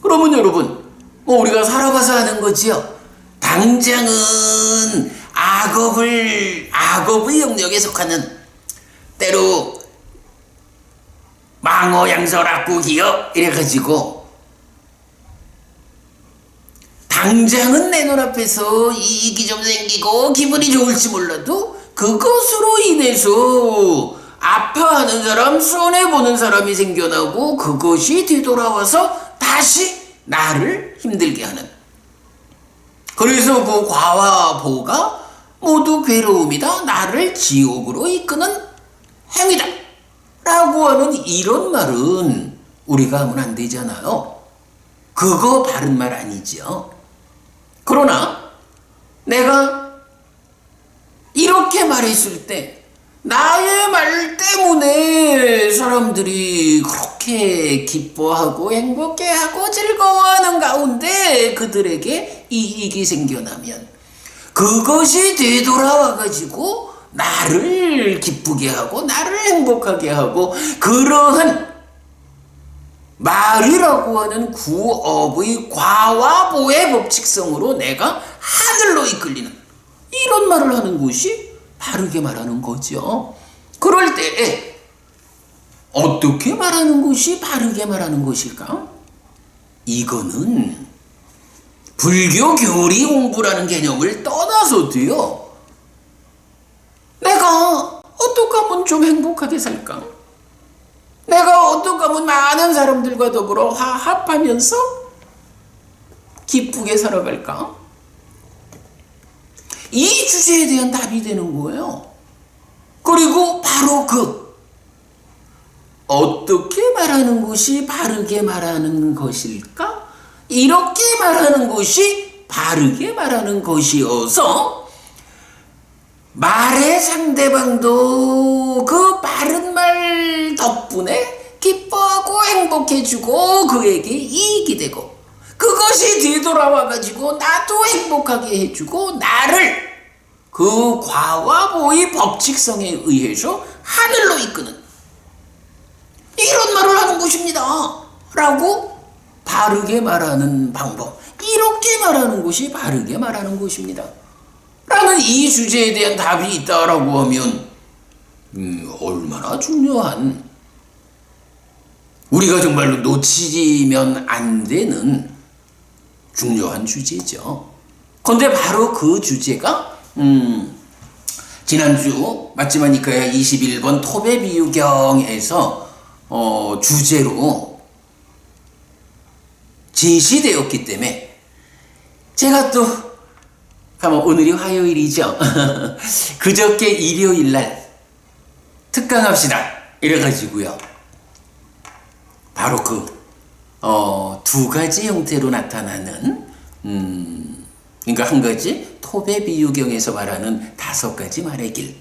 그러면 여러분, 우리가 살아가서 하는 거지요. 당장은 악업의 영역에 속하는, 때로 망어양설악국이여 이래가지고 당장은 내 눈앞에서 이익이 좀 생기고 기분이 좋을지 몰라도 그것으로 인해서 아파하는 사람, 손해보는 사람이 생겨나고 그것이 뒤돌아와서 다시 나를 힘들게 하는, 그래서 그 과와 보가 모두 괴로움이다, 나를 지옥으로 이끄는 행위다 라고 하는 이런 말은 우리가 하면 안 되잖아요. 그거 바른 말 아니죠. 그러나 내가 이렇게 말했을 때 나의 말 때문에 사람들이 그렇게 기뻐하고 행복해하고 즐거워하는 가운데 그들에게 이익이 생겨나면 그것이 되돌아와가지고 나를 기쁘게 하고 나를 행복하게 하고, 그러한 말이라고 하는 구업의 과와 보의 법칙성으로 내가 하늘로 이끌리는 이런 말을 하는 것이 바르게 말하는 거죠. 그럴 때에 어떻게 말하는 것이 바르게 말하는 것일까? 이거는 불교 교리 공부라는 개념을 떠나서도요, 내가 어떻게 하면 좀 행복하게 살까? 내가 어떻게 하면 많은 사람들과 더불어 화합하면서 기쁘게 살아갈까? 이 주제에 대한 답이 되는 거예요. 그리고 바로 어떻게 말하는 것이 바르게 말하는 것일까? 이렇게 말하는 것이 바르게 말하는 것이어서 말의 상대방도 그 바른 말 덕분에 기뻐하고 행복해지고 그에게 이익이 되고, 그것이 뒤돌아와가지고 나도 행복하게 해주고 나를 그 과와 보의 법칙성에 의해서 하늘로 이끄는 이런 말을 하는 것입니다 라고 바르게 말하는 방법, 이렇게 말하는 것이 바르게 말하는 것입니다 라는 이 주제에 대한 답이 있다라고 하면 얼마나 중요한, 우리가 정말로 놓치면 안 되는 중요한 주제죠. 그런데 바로 그 주제가 지난주 맞지마니까야 21번 토배비유경에서 주제로 제시되었기 때문에 제가 또 가만 오늘이 화요일이죠. 그저께 일요일 날 특강합시다 이래가지고요. 바로 두 가지 형태로 나타나는 그러니까 한 가지 토배 비유경에서 말하는 5가지 말의 길,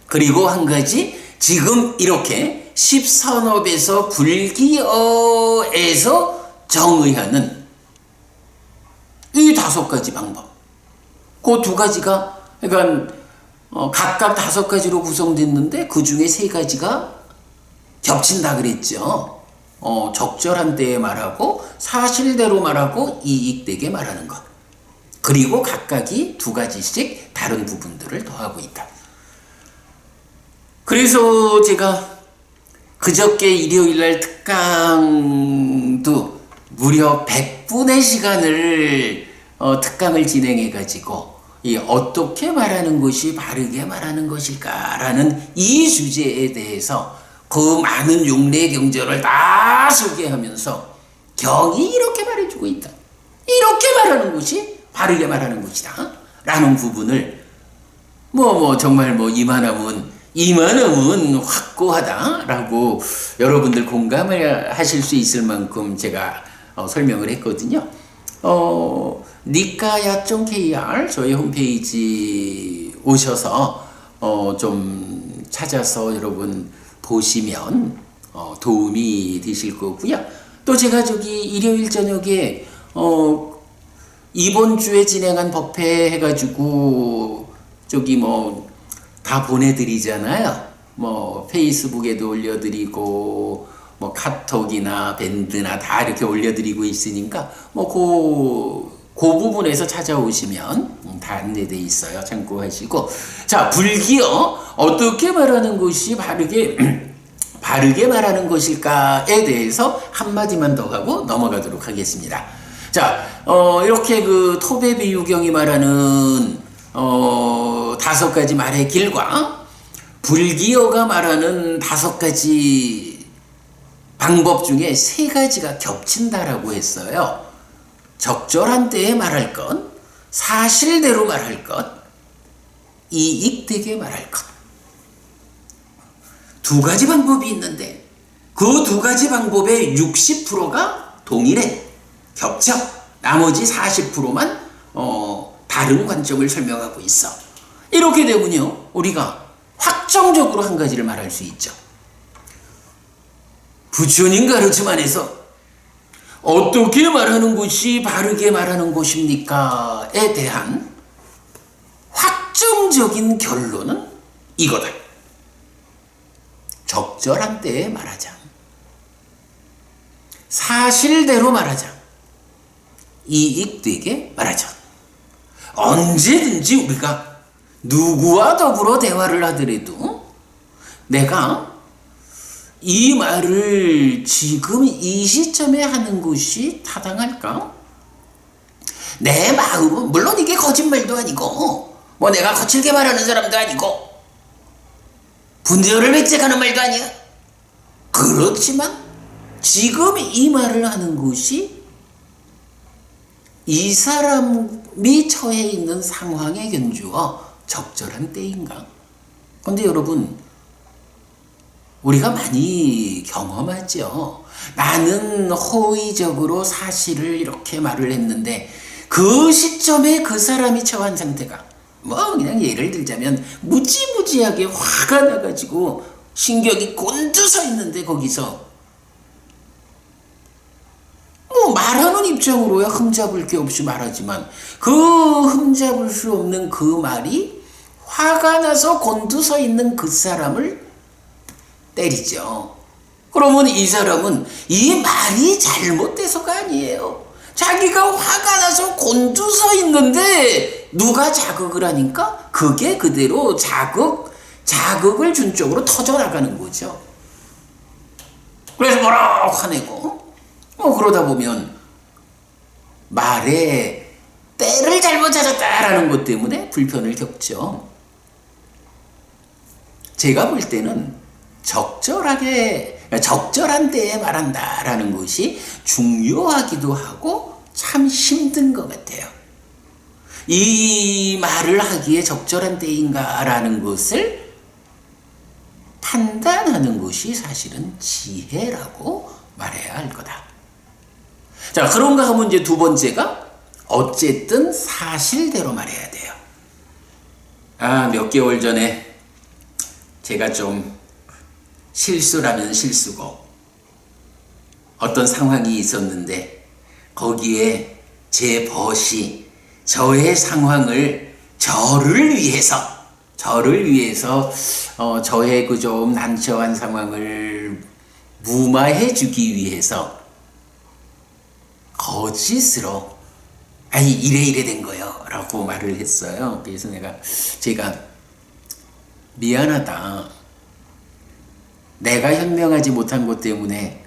그리고 한 가지 지금 이렇게 십선업에서 불기어에서 정의하는 이 5가지 방법. 그 2가지가 그러니까 각각 5가지로 구성됐는데 그 중에 3가지가 겹친다 그랬죠. 적절한 때에 말하고 사실대로 말하고 이익되게 말하는 것. 그리고 각각이 2가지씩 다른 부분들을 더하고 있다. 그래서 제가 그저께 일요일날 특강도 무려 100분의 시간을 특강을 진행해가지고 어떻게 말하는 것이 바르게 말하는 것일까라는 이 주제에 대해서 그 많은 용례 경전을 다 소개하면서 경이 이렇게 말해주고 있다. 이렇게 말하는 것이 바르게 말하는 것이다. 라는 부분을 정말 이만하면 확고하다라고 여러분들 공감을 하실 수 있을 만큼 제가 설명을 했거든요. 니까야.kr 저희 홈페이지 오셔서 좀 찾아서 여러분 보시면 도움이 되실 거고요. 또 제가 일요일 저녁에 이번 주에 진행한 법회 해가지고 다 보내드리잖아요. 페이스북에도 올려드리고 카톡이나 밴드나 다 이렇게 올려드리고 있으니까 그 부분에서 찾아오시면 다 안내돼 있어요. 참고하시고. 자, 불기어 어떻게 말하는 것이 바르게 말하는 것일까에 대해서 한마디만 더 하고 넘어가도록 하겠습니다. 자, 이렇게 토배 비유경이 말하는 5가지 말의 길과 불기어가 말하는 5가지 방법 중에 3가지가 겹친다라고 했어요. 적절한 때에 말할 것, 사실대로 말할 것, 이익되게 말할 것. 2가지 방법이 있는데 그 2가지 방법의 60%가 동일해, 겹쳐. 나머지 40%만 다른 관점을 설명하고 있어. 이렇게 되면요, 우리가 확정적으로 한 가지를 말할 수 있죠. 부처님 가르침 안에서 어떻게 말하는 것이 바르게 말하는 것입니까?에 대한 확정적인 결론은 이거다. 적절한 때에 말하자. 사실대로 말하자. 이익되게 말하자. 언제든지 우리가 누구와 더불어 대화를 하더라도 내가 이 말을 지금 이 시점에 하는 것이 타당할까? 내 마음은 물론 이게 거짓말도 아니고 내가 거칠게 말하는 사람도 아니고 분별을 백색하는 말도 아니야. 그렇지만 지금 이 말을 하는 것이 이 사람이 처해 있는 상황에 견주어 적절한 때인가? 그런데 여러분, 우리가 많이 경험하죠. 나는 호의적으로 사실을 이렇게 말을 했는데 그 시점에 그 사람이 처한 상태가 그냥 예를 들자면 무지무지하게 화가 나가지고 신경이 곤두서 있는데 거기서 말하는 입장으로야 흠잡을 게 없이 말하지만 그 흠잡을 수 없는 그 말이 화가 나서 곤두서 있는 그 사람을 때리죠. 그러면 이 사람은 이 말이 잘못돼서가 아니에요. 자기가 화가 나서 곤두서 있는데 누가 자극을 하니까 그게 그대로 자극을 준 쪽으로 터져나가는 거죠. 그래서 뭐라 화내고 그러다 보면 말에 때를 잘못 찾았다라는 것 때문에 불편을 겪죠. 제가 볼 때는 적절하게 적절한 때에 말한다라는 것이 중요하기도 하고 참 힘든 것 같아요. 이 말을 하기에 적절한 때인가라는 것을 판단하는 것이 사실은 지혜라고 말해야 할 거다. 자, 그런가 하면 이제 두 번째가 어쨌든 사실대로 말해야 돼요. 몇 개월 전에 제가 좀 실수라면 실수고 어떤 상황이 있었는데 거기에 제 벗이 저의 상황을 저를 위해서 저의 그 좀 난처한 상황을 무마해 주기 위해서 거짓으로 이래 된 거요 라고 말을 했어요. 그래서 제가 미안하다. 내가 현명하지 못한 것 때문에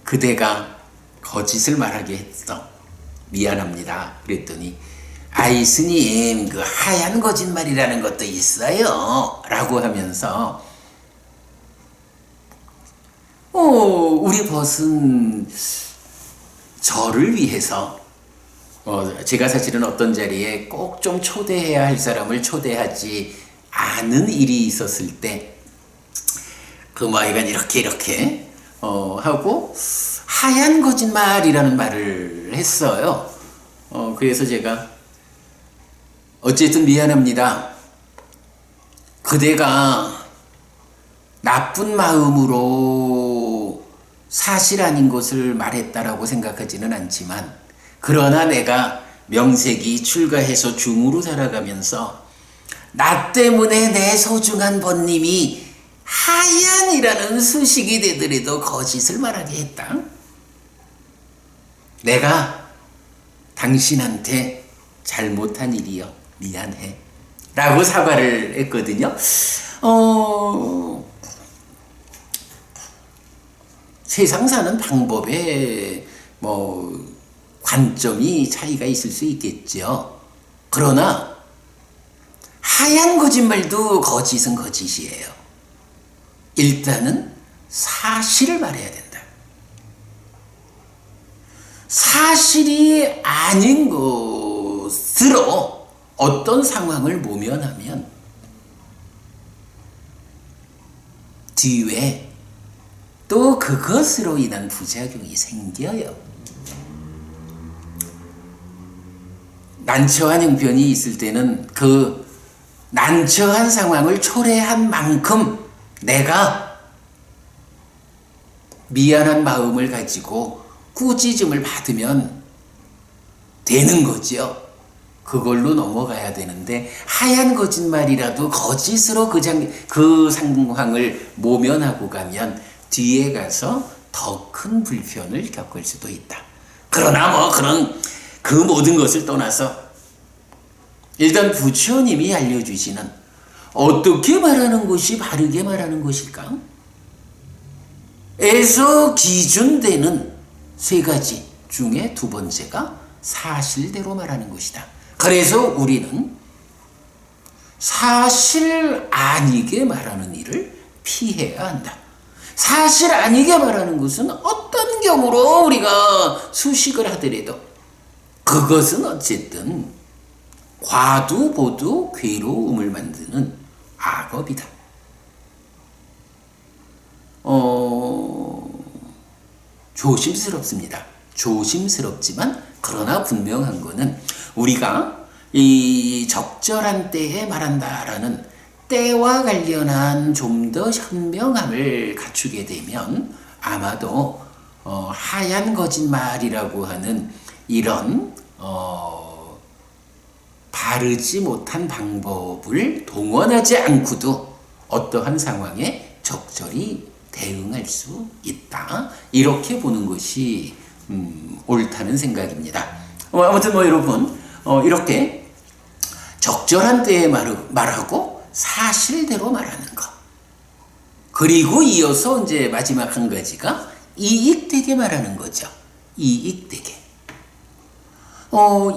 그대가 거짓을 말하게 했어. 미안합니다. 그랬더니 스님, 그 하얀 거짓말이라는 것도 있어요 라고 하면서 우리 벗은 저를 위해서 제가 사실은 어떤 자리에 꼭 좀 초대해야 할 사람을 초대하지 않은 일이 있었을 때 그 마이가 이렇게 하고 하얀 거짓말이라는 말을 했어요. 그래서 제가 어쨌든 미안합니다. 그대가 나쁜 마음으로 사실 아닌 것을 말했다라고 생각하지는 않지만 그러나 내가 명색이 출가해서 중으로 살아가면서 나 때문에 내 소중한 번님이 하얀이라는 수식이 되더라도 거짓을 말하게 했다. 내가 당신한테 잘못한 일이여 미안해 라고 사과를 했거든요. 세상 사는 방법에 관점이 차이가 있을 수 있겠죠. 그러나 하얀 거짓말도 거짓은 거짓이에요. 일단은 사실을 말해야 된다. 사실이 아닌 것으로 어떤 상황을 모면하면 뒤에 또 그것으로 인한 부작용이 생겨요. 난처한 형편이 있을 때는 그 난처한 상황을 초래한 만큼 내가 미안한 마음을 가지고 꾸짖음을 받으면 되는 거죠. 그걸로 넘어가야 되는데 하얀 거짓말이라도 거짓으로 그 상황을 모면하고 가면 뒤에 가서 더 큰 불편을 겪을 수도 있다. 그러나 그런 그 모든 것을 떠나서 일단 부처님이 알려주시는 어떻게 말하는 것이 바르게 말하는 것일까? 에서 기준되는 세 가지 중에 두 번째가 사실대로 말하는 것이다. 그래서 우리는 사실 아니게 말하는 일을 피해야 한다. 사실 아니게 말하는 것은 어떤 경우로 우리가 수식을 하더라도 그것은 어쨌든 과두보두 괴로움을 만드는 악업이다. 조심스럽습니다. 조심스럽지만 그러나 분명한 거는 우리가 이 적절한 때에 말한다라는 때와 관련한 좀 더 현명함을 갖추게 되면 아마도 하얀 거짓말이라고 하는 이런 바르지 못한 방법을 동원하지 않고도 어떠한 상황에 적절히 대응할 수 있다. 이렇게 보는 것이 옳다는 생각입니다. 아무튼 여러분 이렇게 적절한 때에 말하고 사실대로 말하는 것. 그리고 이어서 이제 마지막 한 가지가 이익되게 말하는 거죠. 이익되게.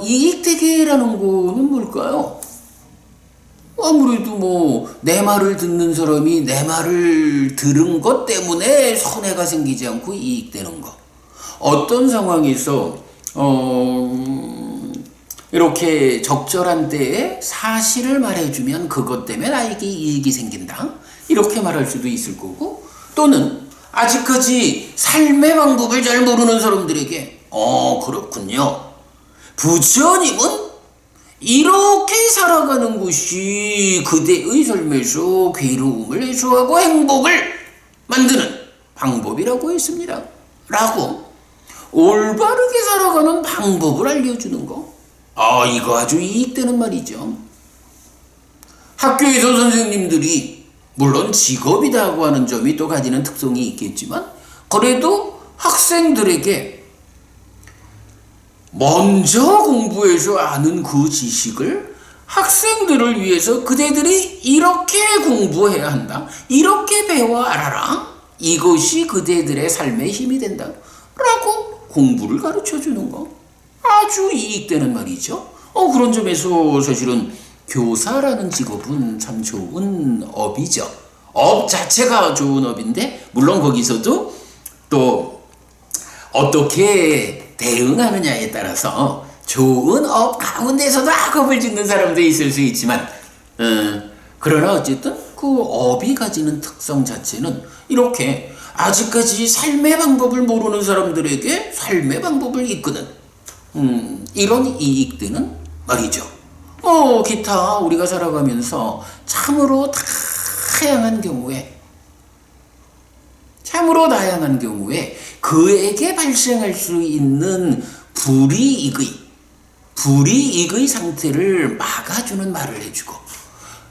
이익되게라는 거는 뭘까요? 아무래도 뭐 내 말을 듣는 사람이 내 말을 들은 것 때문에 손해가 생기지 않고 이익되는 거. 어떤 상황에서 이렇게 적절한 때에 사실을 말해주면 그것 때문에 나에게 이익이 생긴다. 이렇게 말할 수도 있을 거고, 또는 아직까지 삶의 방법을 잘 모르는 사람들에게 그렇군요. 부처님은 이렇게 살아가는 것이 그대의 삶에서 괴로움을 해소하고 행복을 만드는 방법이라고 했습니다. 라고 올바르게 살아가는 방법을 알려주는 거. 이거 아주 이익되는 말이죠. 학교에서 선생님들이 물론 직업이라고 하는 점이 또 가지는 특성이 있겠지만, 그래도 학생들에게 먼저 공부해서 아는 그 지식을 학생들을 위해서 그대들이 이렇게 공부해야 한다. 이렇게 배워 알아라. 이것이 그대들의 삶의 힘이 된다. 라고 공부를 가르쳐 주는 거. 아주 이익되는 말이죠. 그런 점에서 사실은 교사라는 직업은 참 좋은 업이죠. 업 자체가 좋은 업인데, 물론 거기서도 또 어떻게 대응하느냐에 따라서 좋은 업 가운데서도 악업을 짓는 사람도 있을 수 있지만, 그러나 어쨌든 그 업이 가지는 특성 자체는 이렇게 아직까지 삶의 방법을 모르는 사람들에게 삶의 방법을 이끄는 이런 이익되는 말이죠. 기타 우리가 살아가면서 참으로 다양한 경우에 그에게 발생할 수 있는 불이익의 상태를 막아주는 말을 해주고,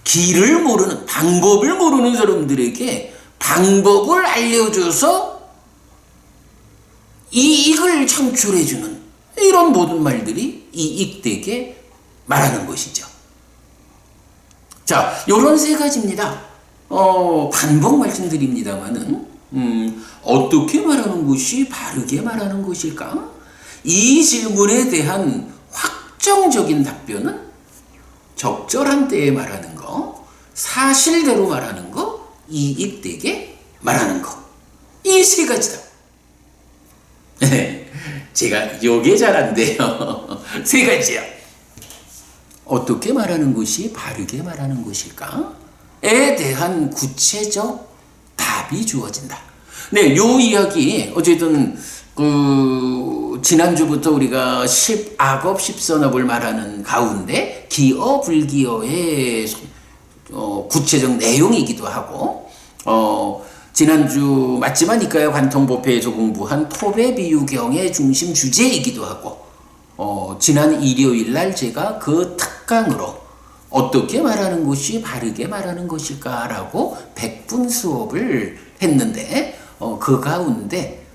길을 모르는, 방법을 모르는 사람들에게 방법을 알려줘서 이익을 창출해주는 이런 모든 말들이 이익되게 말하는 것이죠. 자, 요런 세 가지입니다. 반복 말씀드립니다만은, 어떻게 말하는 것이 바르게 말하는 것일까? 이 질문에 대한 확정적인 답변은 적절한 때에 말하는 거, 사실대로 말하는 거, 이익되게 말하는 거. 이 세 가지다. 제가 요게 잘 안 돼요. 세 가지야. 어떻게 말하는 것이 바르게 말하는 것일까?에 대한 구체적 답이 주어진다. 네, 요 이야기 어쨌든 지난주부터 우리가 악업 10선업을 말하는 가운데 기어 불기어의 구체적 내용이기도 하고, 지난주 맞지만 이과의 관통법회에서 공부한 토배비유경의 중심 주제이기도 하고, 지난 일요일 날 제가 그 특강으로 어떻게 말하는 것이 바르게 말하는 것일까라고 100분 수업을 했는데, 그 가운데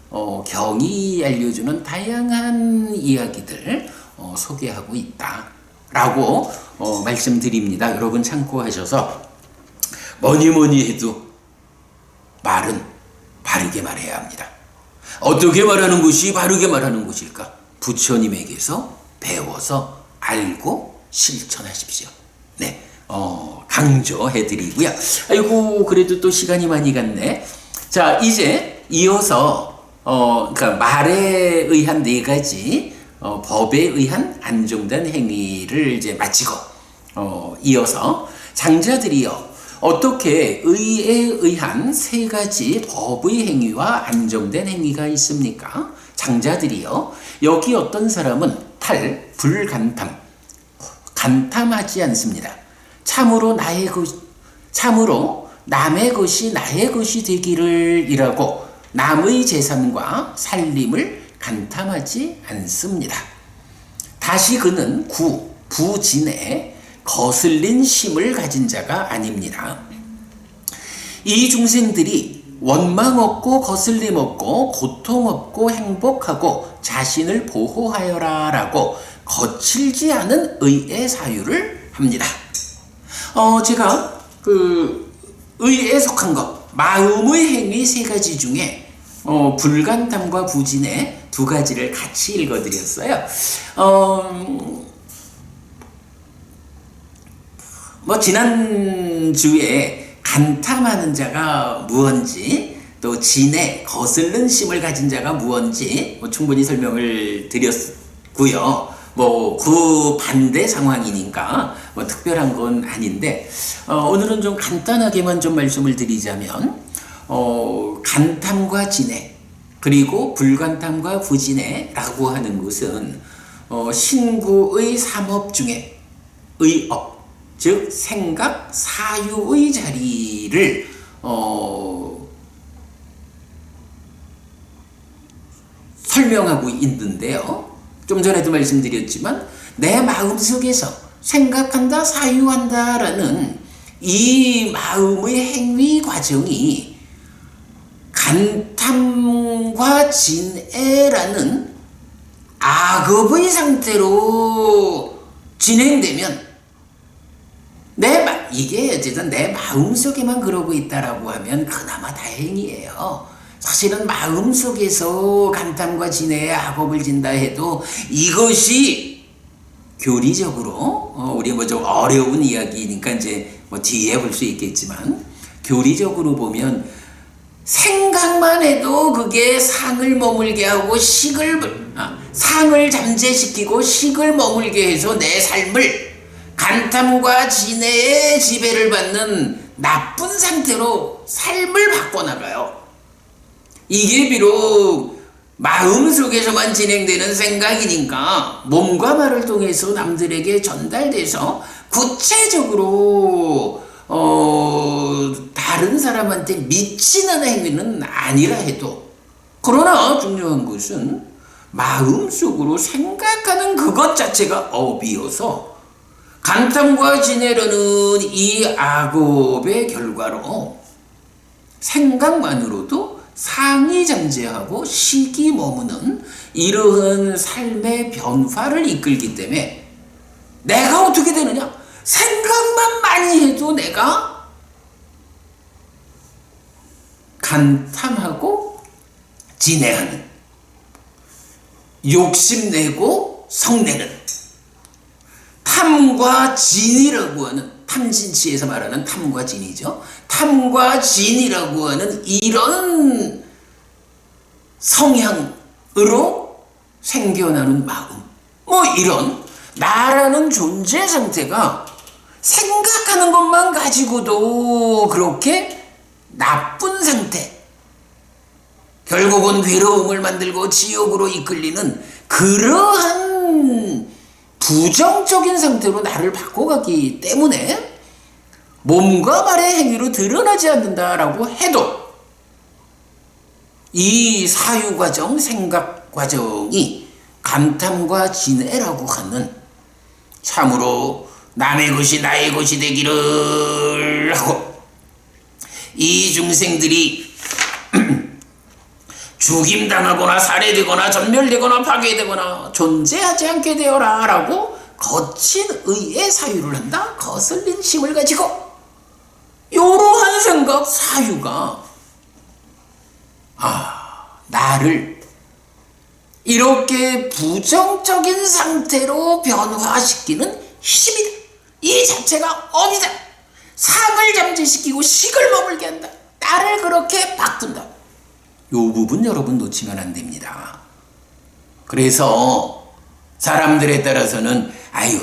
경이 알려주는 다양한 이야기들 소개하고 있다라고 말씀드립니다. 여러분 참고하셔서 뭐니 해도 말은 바르게 말해야 합니다. 어떻게 말하는 것이 바르게 말하는 것일까? 부처님에게서 배워서 알고 실천하십시오. 네, 강조해드리고요. 아이고, 그래도 또 시간이 많이 갔네. 자, 이제 이어서 그러니까 말에 의한 네 가지 법에 의한 안정된 행위를 이제 마치고, 이어서 장자들이요, 어떻게 의에 의한 세 가지 법의 행위와 안정된 행위가 있습니까? 장자들이요, 여기 어떤 사람은 불간탐, 간탐하지 않습니다. 참으로 남의 것이 나의 것이 되기를 일하고 남의 재산과 살림을 간탐하지 않습니다. 다시 그는 부진에 거슬린 심을 가진 자가 아닙니다. 이 중생들이 원망 없고 거슬림 없고 고통 없고 행복하고 자신을 보호하여라 라고 거칠지 않은 의의 사유를 합니다. 제가 의에 속한 것, 마음의 행위 세 가지 중에 불간탐과 부진의 두 가지를 같이 읽어드렸어요. 뭐 지난주에 간탐하는 자가 무언지, 또 진에 거슬른 심을 가진 자가 무언지 뭐 충분히 설명을 드렸고요. 뭐 그 반대 상황이니까 뭐 특별한 건 아닌데, 오늘은 좀 간단하게만 좀 말씀을 드리자면, 간탐과 진해, 그리고 불간탐과 부진해라고 하는 것은 신구의 삼업 중에 의업, 즉 생각, 사유의 자리를 설명하고 있는데요. 좀 전에도 말씀드렸지만 내 마음속에서 생각한다, 사유한다라는 이 마음의 행위 과정이 간탐과 진해라는 악업의 상태로 진행되면 이게 어쨌든 내 마음속에만 그러고 있다라고 하면 그나마 다행이에요. 사실은 마음속에서 간탐과 진해의 악업을 진다 해도 이것이 교리적으로, 우리 뭐 좀 어려운 이야기니까 이제 뭐 뒤에 볼 수 있겠지만, 교리적으로 보면 생각만 해도 그게 상을 머물게 하고 상을 잠재시키고 식을 머물게 해서 내 삶을 간탐과 진해의 지배를 받는 나쁜 상태로 삶을 바꿔나가요. 이게 비록 마음속에서만 진행되는 생각이니까 몸과 말을 통해서 남들에게 전달돼서 구체적으로 다른 사람한테 미치는 행위는 아니라 해도, 그러나 중요한 것은 마음속으로 생각하는 그것 자체가 업이어서 간탐과 진해라는 이 악업의 결과로 생각만으로도 상이 잠재하고 식이 머무는 이러한 삶의 변화를 이끌기 때문에 내가 어떻게 되느냐? 생각만 많이 해도 내가 간탐하고 진해하는, 욕심내고 성내는, 탐과 진이라고 하는, 탐진치에서 말하는 탐과 진이죠. 탐과 진이라고 하는 이런 성향으로 생겨나는 마음, 뭐 이런 나라는 존재 상태가 생각하는 것만 가지고도 그렇게 나쁜 상태, 결국은 괴로움을 만들고 지옥으로 이끌리는 그러한 부정적인 상태로 나를 바꿔가기 때문에 몸과 말의 행위로 드러나지 않는다라고 해도 이 사유과정, 생각과정이 간탐과 진해라고 하는, 참으로 남의 것이 나의 것이 되기를 하고 이 중생들이 죽임당하거나 살해되거나 전멸되거나 파괴되거나 존재하지 않게 되어라 라고 거친 의의 사유를 한다. 거슬린 심을 가지고 이러한 생각, 사유가 나를 이렇게 부정적인 상태로 변화시키는 힘이다. 이 자체가 업이다. 상을 잠재시키고 식을 머물게 한다. 나를 그렇게 바꾼다. 이 부분 여러분 놓치면 안 됩니다. 그래서 사람들에 따라서는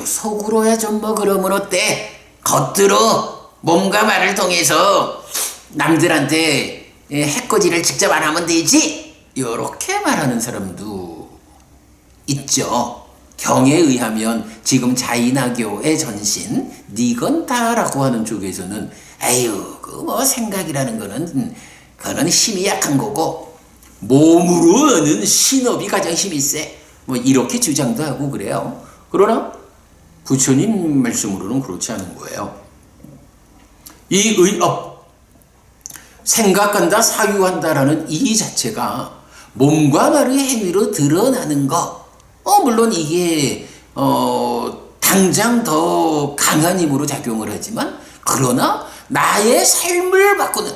속으로야 좀 뭐 그러면 어때? 겉으로 몸과 말을 통해서 남들한테 해코지를 직접 안 하면 되지? 이렇게 말하는 사람도 있죠. 경에 의하면 지금 자이나교의 전신 니건타라고 하는 쪽에서는 그 뭐 생각이라는 거는 그거는 힘이 약한 거고 몸으로 하는 신업이 가장 힘이 세, 뭐 이렇게 주장도 하고 그래요. 그러나 부처님 말씀으로는 그렇지 않은 거예요. 이 의업, 생각한다, 사유한다라는 이 자체가 몸과 말의 행위로 드러나는 거, 물론 이게 당장 더 강한 힘으로 작용을 하지만, 그러나 나의 삶을 바꾸는,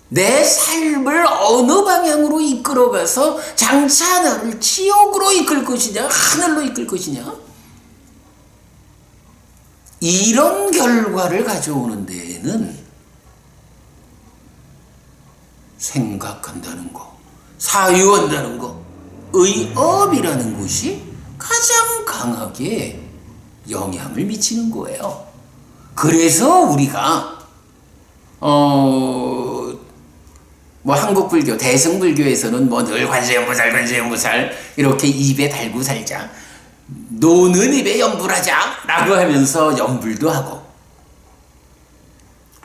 내 삶을 어느 방향으로 이끌어가서 장차 나를 지옥으로 이끌 것이냐 하늘로 이끌 것이냐, 이런 결과를 가져오는 데에는 생각한다는 거, 사유한다는 거, 의업이라는 것이 가장 강하게 영향을 미치는 거예요. 그래서 우리가 뭐 한국 불교, 대승 불교에서는 뭐 늘 관세음보살, 관세음보살 이렇게 입에 달고 살자. 노는 입에 염불하자라고 하면서 염불도 하고,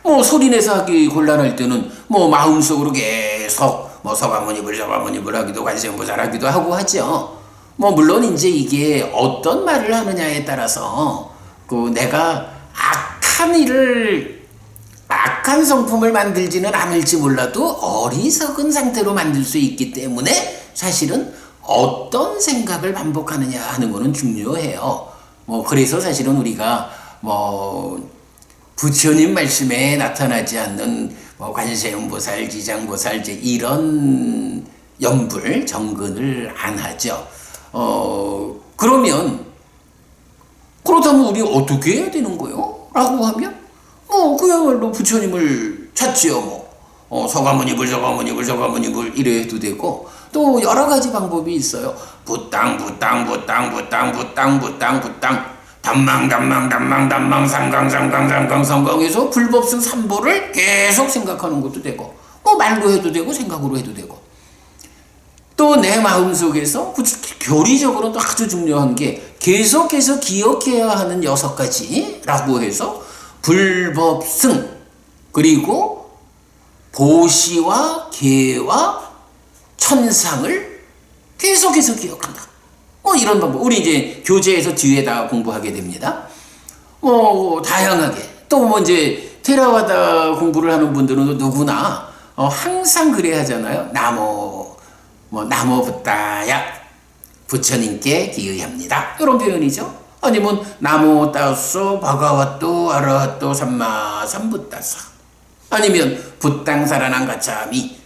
뭐 소리내서 하기 곤란할 때는 뭐 마음속으로 계속 뭐 서가모니불 하기도 관세음보살 하기도 하고 하죠. 뭐 물론 이제 이게 어떤 말을 하느냐에 따라서 그 내가 악한 성품을 만들지는 않을지 몰라도 어리석은 상태로 만들 수 있기 때문에 사실은 어떤 생각을 반복하느냐 하는 거는 중요해요. 뭐 그래서 사실은 우리가 뭐 부처님 말씀에 나타나지 않는 뭐 관세음보살, 지장보살 이런 염불, 정근을 안 하죠. 그렇다면 우리 어떻게 해야 되는 거요? 라고 하면 뭐 그야말로 부처님을 찾지요. 뭐 서가모니불 이래 해도 되고, 또 여러 가지 방법이 있어요. 부땅 담망 상강에서 불법승 삼보를 계속 생각하는 것도 되고, 뭐 말로 해도 되고 생각으로 해도 되고, 또 내 마음속에서 교리적으로 또 아주 중요한 게 계속해서 기억해야 하는 6가지라고 해서 불법승, 그리고 보시와 계와 천상을 계속해서 기억한다. 뭐 이런 방법. 우리 이제 교재에서 뒤에다 공부하게 됩니다. 뭐 다양하게. 또 뭐 이제 테라와다 공부를 하는 분들은 누구나 항상 그래야 하잖아요. 나모 붓다야 부처님께 기의합니다. 이런 표현이죠. 아니면 나모 따쏘 바가와또 아라하또 삼마 삼붓다사, 아니면 붓땅사라난 가차미.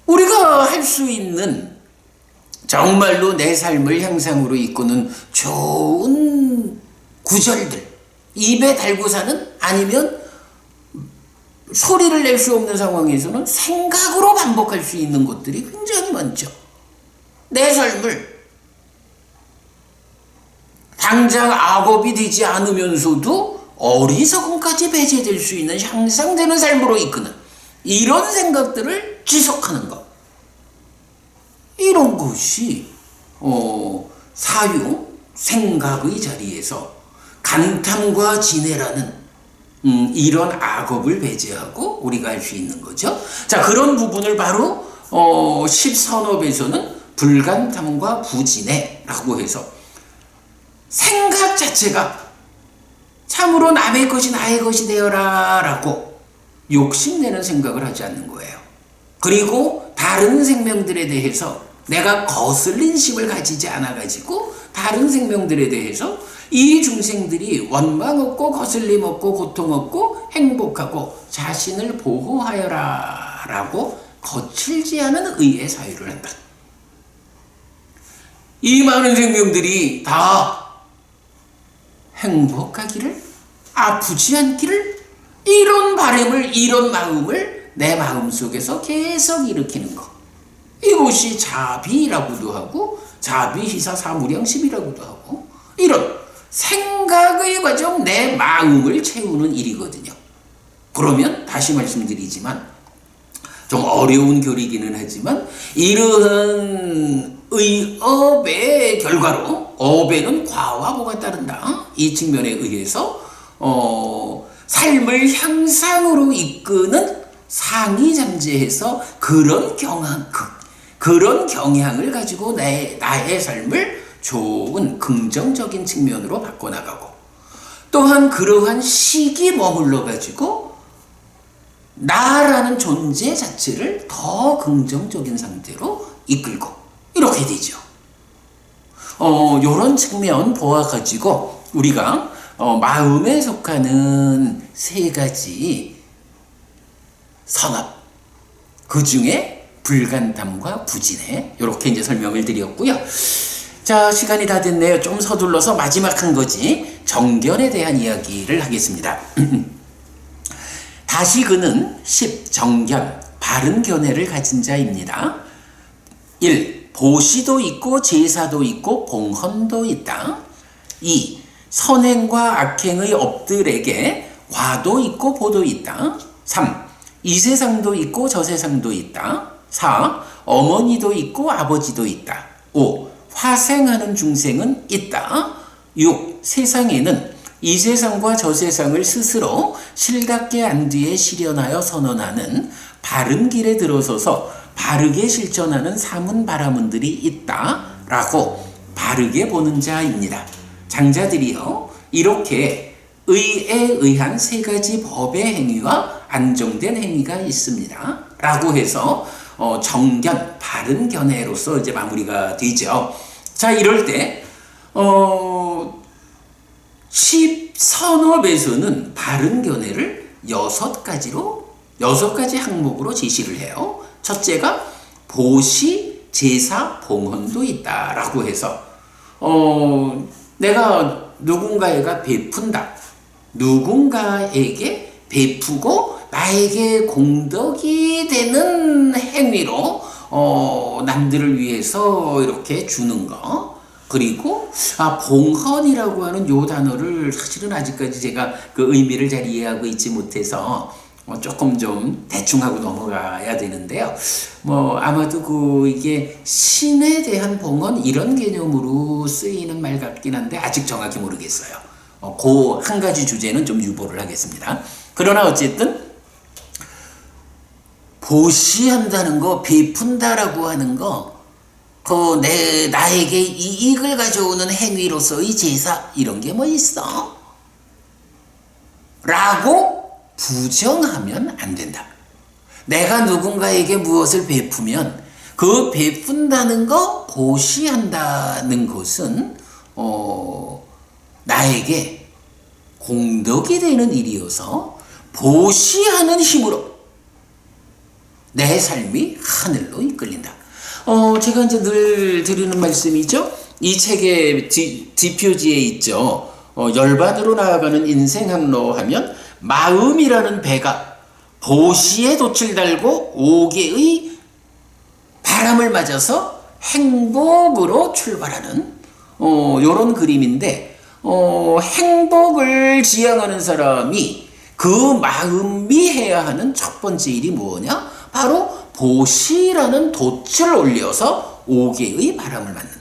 우리가 할 수 있는 정말로 내 삶을 향상으로 이끄는 좋은 구절들, 입에 달고 사는, 아니면 소리를 낼 수 없는 상황에서는 생각으로 반복할 수 있는 것들이 굉장히 많죠. 내 삶을 당장 악업이 되지 않으면서도 어리석음까지 배제될 수 있는 향상되는 삶으로 이끄는 이런 생각들을 지속하는 것. 이런 것이 사유, 생각의 자리에서 간탐과 진해라는 이런 악업을 배제하고 우리가 할 수 있는 거죠. 자, 그런 부분을 바로 십선업에서는 불간탐과 부진해라고 해서 생각 자체가 참으로 남의 것이 나의 것이 되어라 라고 욕심내는 생각을 하지 않는 거예요. 그리고 다른 생명들에 대해서 내가 거슬린 심을 가지지 않아가지고 다른 생명들에 대해서 이 중생들이 원망 없고 거슬림 없고 고통 없고 행복하고 자신을 보호하여라 라고 거칠지 않은 의의 사유를 한다. 이 많은 생명들이 다 행복하기를, 아프지 않기를, 이런 바람을, 이런 마음을 내 마음속에서 계속 일으키는 것. 이것이 자비라고도 하고 자비희사사무량심이라고도 하고, 이런 생각의 과정, 내 마음을 채우는 일이거든요. 그러면 다시 말씀드리지만 좀 어려운 교리기는 하지만 이러한 의업의 결과로, 업에는 과와 보가 따른다, 이 측면에 의해서 삶을 향상으로 이끄는 상이 잠재해서 그런 경향을 가지고 나의 삶을 좋은 긍정적인 측면으로 바꿔나가고, 또한 그러한 식이 머물러 가지고 나라는 존재 자체를 더 긍정적인 상태로 이끌고 이렇게 되죠. 이런 측면 보아가지고 우리가 마음에 속하는 3가지 선업, 그 중에 불간탐과 부진해, 이렇게 이제 설명을 드렸고요. 자, 시간이 다 됐네요. 좀 서둘러서 마지막 한 거지. 정견에 대한 이야기를 하겠습니다. 다시그는 10. 정견, 바른 견해를 가진 자입니다. 1. 보시도 있고 제사도 있고 봉헌도 있다. 2. 선행과 악행의 업들에게 과도 있고 보도 있다. 3. 이 세상도 있고 저 세상도 있다. 4. 어머니도 있고 아버지도 있다. 5. 화생하는 중생은 있다. 6. 세상에는 이 세상과 저 세상을 스스로 실갑게 안 뒤에 실현하여 선언하는 바른 길에 들어서서 바르게 실천하는 사문바라문들이 있다. 라고 바르게 보는 자입니다. 장자들이요, 이렇게 의에 의한 세 가지 법의 행위와 안정된 행위가 있습니다. 라고 해서 정견, 바른 견해로서 이제 마무리가 되죠. 자, 이럴 때 10선업에서는 바른 견해를 6가지 항목으로 제시를 해요. 첫째가 보시, 제사, 봉헌도 있다라고 해서 내가 누군가에게 베푼다. 누군가에게 베푸고 나에게 공덕이 되는 행위로 남들을 위해서 이렇게 주는 거. 그리고 봉헌이라고 하는 요 단어를 사실은 아직까지 제가 그 의미를 잘 이해하고 있지 못해서 조금 좀 대충 하고 넘어가야 되는데요. 아마도 이게 신에 대한 봉헌 이런 개념으로 쓰이는 말 같긴 한데 아직 정확히 모르겠어요. 그 한 가지 주제는 좀 유보를 하겠습니다. 그러나 어쨌든 보시한다는 거, 베푼다라고 하는 거, 나에게 이익을 가져오는 행위로서의 제사 이런 게 뭐 있어? 라고 부정하면 안 된다. 내가 누군가에게 무엇을 베푸면 그 베푼다는 거, 보시한다는 것은 나에게 공덕이 되는 일이어서 보시하는 힘으로 내 삶이 하늘로 이끌린다. 제가 이제 늘 드리는 말씀이죠. 이 책의 뒷표지에 있죠. 열반으로 나아가는 인생 항로 하면 마음이라는 배가 보시에 돛을 달고 5개의 바람을 맞아서 행복으로 출발하는 요런 그림인데 행복을 지향하는 사람이 그 마음이 해야 하는 첫 번째 일이 뭐냐? 바로 보시라는 돛을 올려서 5개의 바람을 맞는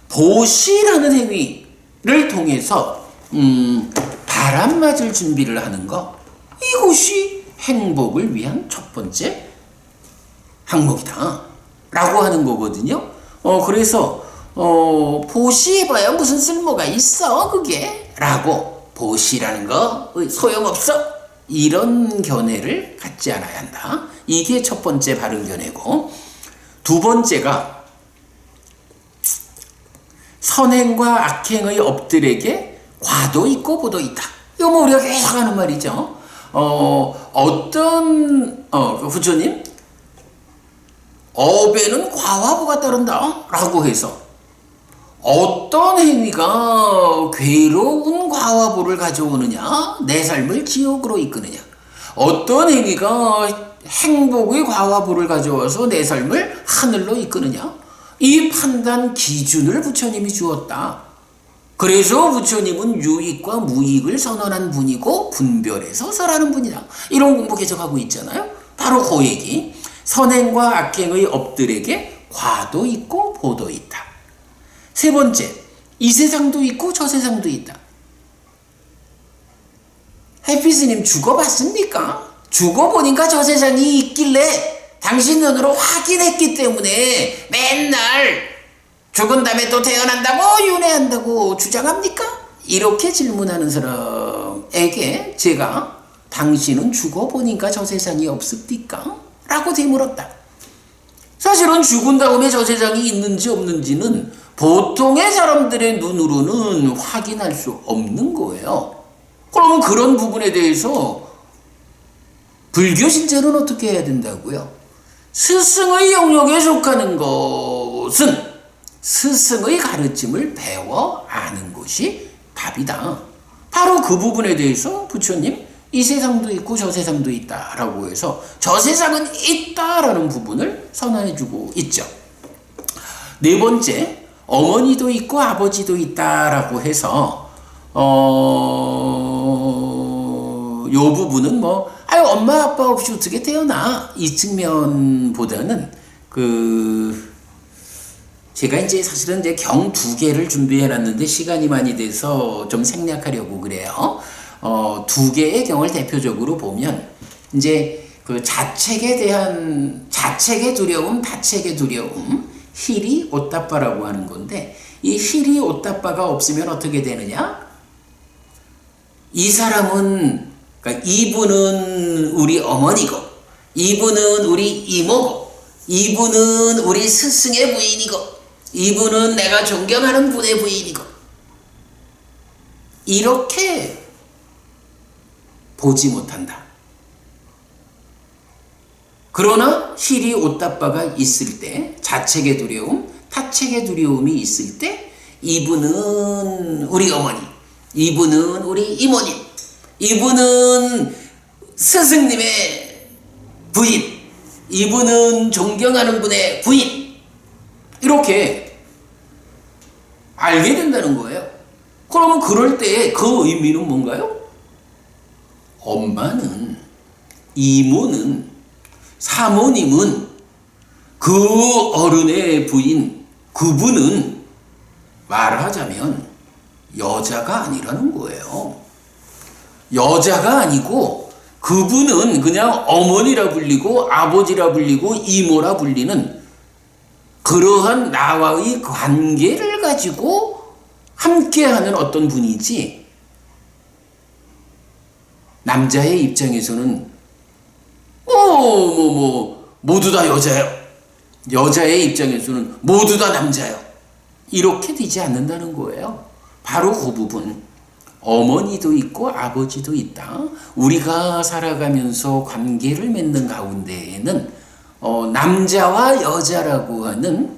보시라는 행위를 통해서 바람 맞을 준비를 하는 거, 이것이 행복을 위한 첫 번째 항목이다 라고 하는 거거든요. 그래서 보시해봐야 무슨 쓸모가 있어 그게? 라고 보시라는 거 소용없어 이런 견해를 갖지 않아야 한다. 이게 첫 번째 바른 견해고, 두 번째가 선행과 악행의 업들에게 과도 있고 보도 있다. 이거 우리가 계속 하는 말이죠. 부처님 업에는 과와 보가 따른다 라고 해서 어떤 행위가 괴로운 과와 보를 가져오느냐, 내 삶을 지옥으로 이끄느냐, 어떤 행위가 행복의 과와 보를 가져와서 내 삶을 하늘로 이끄느냐, 이 판단 기준을 부처님이 주었다. 그래서 부처님은 유익과 무익을 선언한 분이고 분별해서 설하는 분이다. 이런 공부 계속하고 있잖아요. 바로 그 얘기. 선행과 악행의 업들에게 과도 있고 보도 있다. 세 번째, 이 세상도 있고 저 세상도 있다. 해피스님 죽어봤습니까? 죽어보니까 저 세상이 있길래 당신 눈으로 확인했기 때문에 맨날 죽은 다음에 또 태어난다고 윤회한다고 주장합니까? 이렇게 질문하는 사람에게 제가 당신은 죽어보니까 저 세상이 없습니까? 라고 되물었다. 사실은 죽은 다음에 저 세상이 있는지 없는지는 보통의 사람들의 눈으로는 확인할 수 없는 거예요. 그러면 그런 부분에 대해서 불교 신자는 어떻게 해야 된다고요? 스승의 영역에 속하는 것은 스승의 가르침을 배워 아는 것이 답이다. 바로 그 부분에 대해서 부처님 이 세상도 있고 저 세상도 있다라고 해서 저 세상은 있다라는 부분을 선언해주고 있죠. 네 번째, 어머니도 있고 아버지도 있다라고 해서 요 부분은 엄마 아빠 없이 어떻게 태어나? 이 측면보다는 제가 이제 사실은 이제 경 2개를 준비해 놨는데 시간이 많이 돼서 좀 생략하려고 그래요. 2개의 경을 대표적으로 보면 이제 그 자책에 대한 자책의 두려움, 다책의 두려움, 히리 오따빠라고 하는 건데 이 히리 오따빠가 없으면 어떻게 되느냐? 이 사람은 그러니까 이분은 우리 어머니고 이분은 우리 이모고 이분은 우리 스승의 부인이고 이분은 내가 존경하는 분의 부인이고 이렇게 보지 못한다. 그러나 히리 오따빠가 있을 때 자책의 두려움, 타책의 두려움이 있을 때 이분은 우리 어머니, 이분은 우리 이모님, 이분은 스승님의 부인, 이분은 존경하는 분의 부인 이렇게 알게 된다는 거예요. 그러면 그럴 때 그 의미는 뭔가요? 엄마는, 이모는, 사모님은 그 어른의 부인, 그분은 말하자면 여자가 아니라는 거예요. 여자가 아니고 그분은 그냥 어머니라 불리고 아버지라 불리고 이모라 불리는 그러한 나와의 관계를 가지고 함께하는 어떤 분이지 남자의 입장에서는 모두 다 여자예요. 여자의 입장에서는 모두 다 남자예요. 이렇게 되지 않는다는 거예요. 바로 그 부분. 어머니도 있고 아버지도 있다. 우리가 살아가면서 관계를 맺는 가운데에는 남자와 여자라고 하는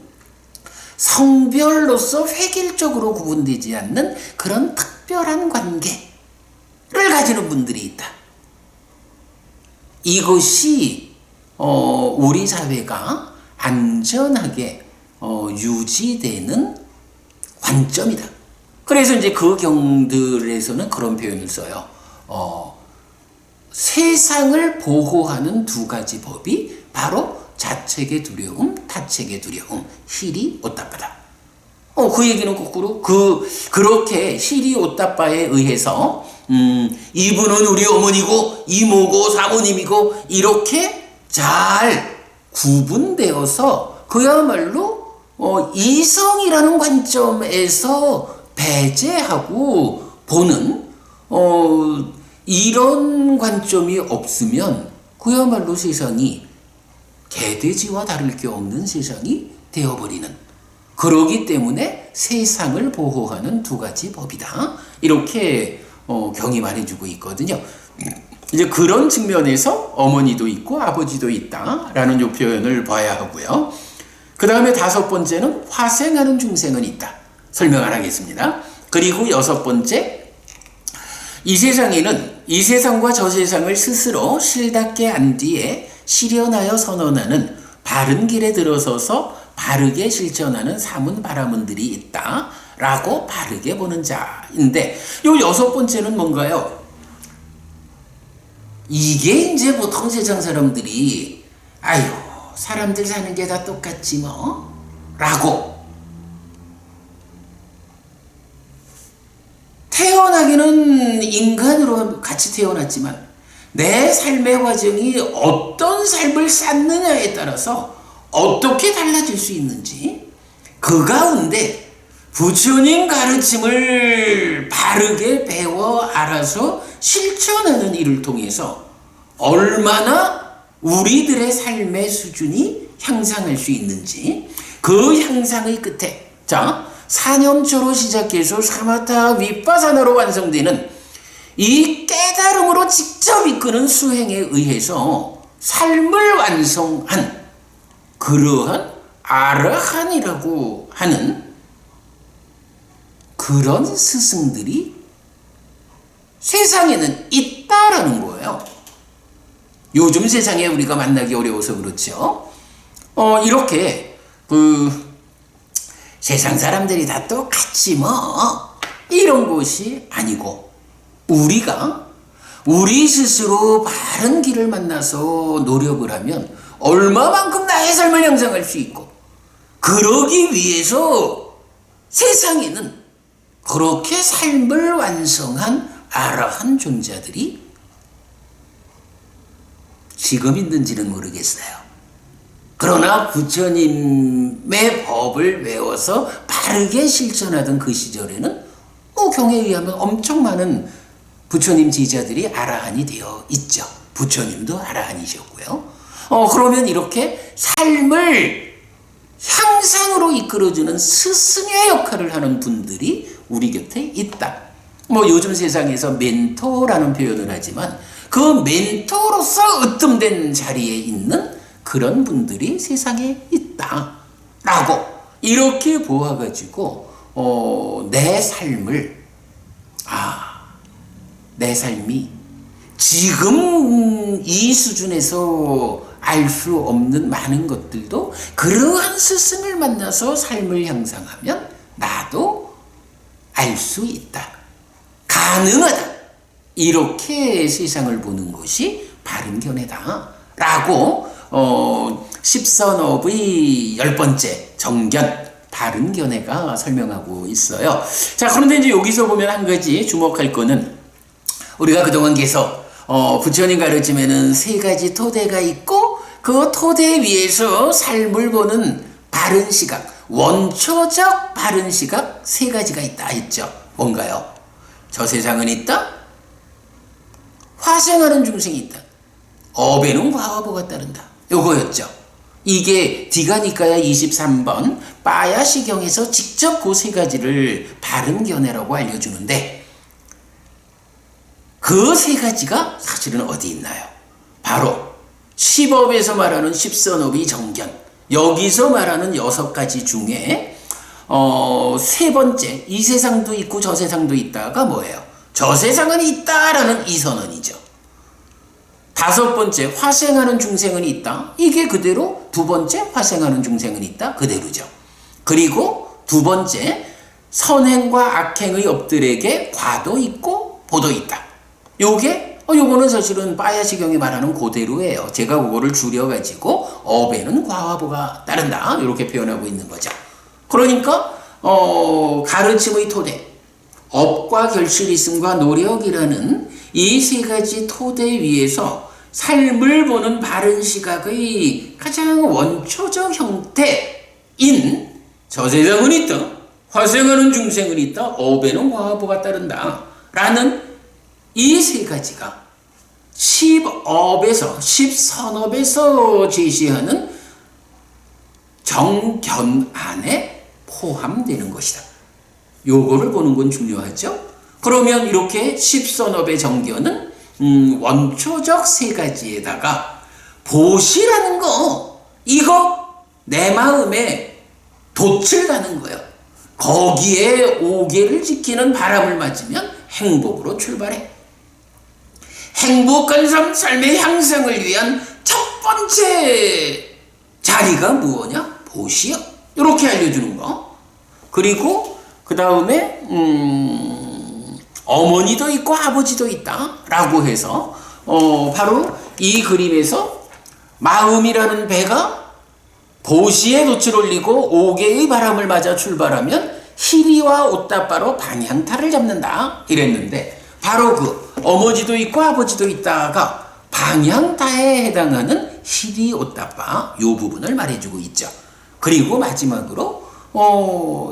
성별로서 획일적으로 구분되지 않는 그런 특별한 관계를 가지는 분들이 있다. 이것이 우리 사회가 안전하게 유지되는 관점이다. 그래서 이제 그 경들에서는 그런 표현을 써요. 세상을 보호하는 2가지 법이 바로 자책의 두려움, 타책의 두려움, 히리 오따빠다. 그 얘기는 거꾸로 그렇게 히리 오따빠에 의해서 이분은 우리 어머니고 이모고 사모님이고 이렇게 잘 구분되어서 그야말로 이성이라는 관점에서 배제하고 보는 이런 관점이 없으면 그야말로 세상이 개돼지와 다를 게 없는 세상이 되어버리는, 그러기 때문에 세상을 보호하는 2가지 법이다. 이렇게 경이 말해주고 있거든요. 이제 그런 측면에서 어머니도 있고 아버지도 있다라는 요 표현을 봐야 하고요. 그 다음에 5번째는 화생하는 중생은 있다. 설명 안 하겠습니다. 그리고 6번째, 이 세상에는 이 세상과 저 세상을 스스로 실답게 안 뒤에 실현하여 선언하는 바른 길에 들어서서 바르게 실천하는 사문바라문들이 있다라고 바르게 보는 자인데, 요 6번째는 뭔가요? 이게 이제 보통 세상 사람들이 아유 사람들 사는 게 다 똑같지 뭐 라고, 태어나기는 인간으로 같이 태어났지만 내 삶의 과정이 어떤 삶을 쌓느냐에 따라서 어떻게 달라질 수 있는지, 그 가운데 부처님 가르침을 바르게 배워 알아서 실천하는 일을 통해서 얼마나 우리들의 삶의 수준이 향상할 수 있는지, 그 향상의 끝에 사념초로 시작해서 사마타 윗바사나로 완성되는 이 깨달음으로 직접 이끄는 수행에 의해서 삶을 완성한 그러한 아라한이라고 하는 그런 스승들이 세상에는 있다라는 거예요. 요즘 세상에 우리가 만나기 어려워서 그렇죠. 이렇게 세상 사람들이 다 똑같지 뭐 이런 것이 아니고 우리가 우리 스스로 바른 길을 만나서 노력을 하면 얼마만큼 나의 삶을 형성할 수 있고, 그러기 위해서 세상에는 그렇게 삶을 완성한 아라한 존재들이 지금 있는지는 모르겠어요. 그러나 부처님의 법을 외워서 바르게 실천하던 그 시절에는 경에 의하면 엄청 많은 부처님 제자들이 아라한이 되어 있죠. 부처님도 아라한이셨고요. 그러면 이렇게 삶을 향상으로 이끌어주는 스승의 역할을 하는 분들이 우리 곁에 있다. 요즘 세상에서 멘토라는 표현을 하지만 그 멘토로서 으뜸된 자리에 있는 그런 분들이 세상에 있다라고 이렇게 보아가지고 내 삶이 지금 이 수준에서 알 수 없는 많은 것들도 그러한 스승을 만나서 삶을 향상하면 나도 알 수 있다. 가능하다. 이렇게 세상을 보는 것이 바른 견해다. 라고 십선업의 10번째 정견 바른 견해가 설명하고 있어요. 자, 그런데 이제 여기서 보면 한 가지 주목할 거는 우리가 그동안 계속 부처님 가르침에는 3가지 토대가 있고 그 토대 위에서 삶을 보는 바른 시각, 원초적 바른 시각 3가지가 있다 했죠. 뭔가요? 저 세상은 있다. 화생하는 중생이 있다. 업에는 과화보가 따른다. 요거였죠. 이게 디가니까야 23번 빠야시경에서 직접 그 3가지를 바른 견해라고 알려주는데 그 3가지가 사실은 어디 있나요? 바로 십업에서 말하는 십선업의 정견, 여기서 말하는 6가지 중에 3번째 이 세상도 있고 저 세상도 있다가 뭐예요? 저 세상은 있다라는 이 선언이죠. 5번째 화생하는 중생은 있다. 이게 그대로 2번째 화생하는 중생은 있다. 그대로죠. 그리고 2번째 선행과 악행의 업들에게 과도 있고 보도 있다. 요거는 사실은 빠야시경이 말하는 그대로예요. 제가 그거를 줄여가지고 업에는 과화보가 따른다. 이렇게 표현하고 있는 거죠. 그러니까 가르침의 토대, 업과 결실 있음과 노력이라는 이 3가지 토대 위에서 삶을 보는 바른 시각의 가장 원초적 형태인 저 세상은 있다, 화생하는 중생은 있다, 업에는 과화보가 따른다 라는 이 3가지가 십선업에서 제시하는 정견 안에 포함되는 것이다. 요거를 보는 건 중요하죠. 그러면 이렇게 십선업의 정견은 원초적 3가지에다가 보시라는 거, 이거 내 마음에 돛을 가는 거예요. 거기에 5개를 지키는 바람을 맞으면 행복으로 출발해. 행복한 삶의 향상을 위한 첫 번째 자리가 무엇이냐? 보시요. 이렇게 알려주는 거. 그리고 그 다음에 어머니도 있고 아버지도 있다 라고 해서 바로 이 그림에서 마음이라는 배가 보시에 돛을 올리고 5개의 바람을 맞아 출발하면 희리와 옷다바로 방향타를 잡는다 이랬는데, 바로 그 어머니도 있고 아버지도 있다가 방향타에 해당하는 희리 옷다바 요 부분을 말해주고 있죠. 그리고 마지막으로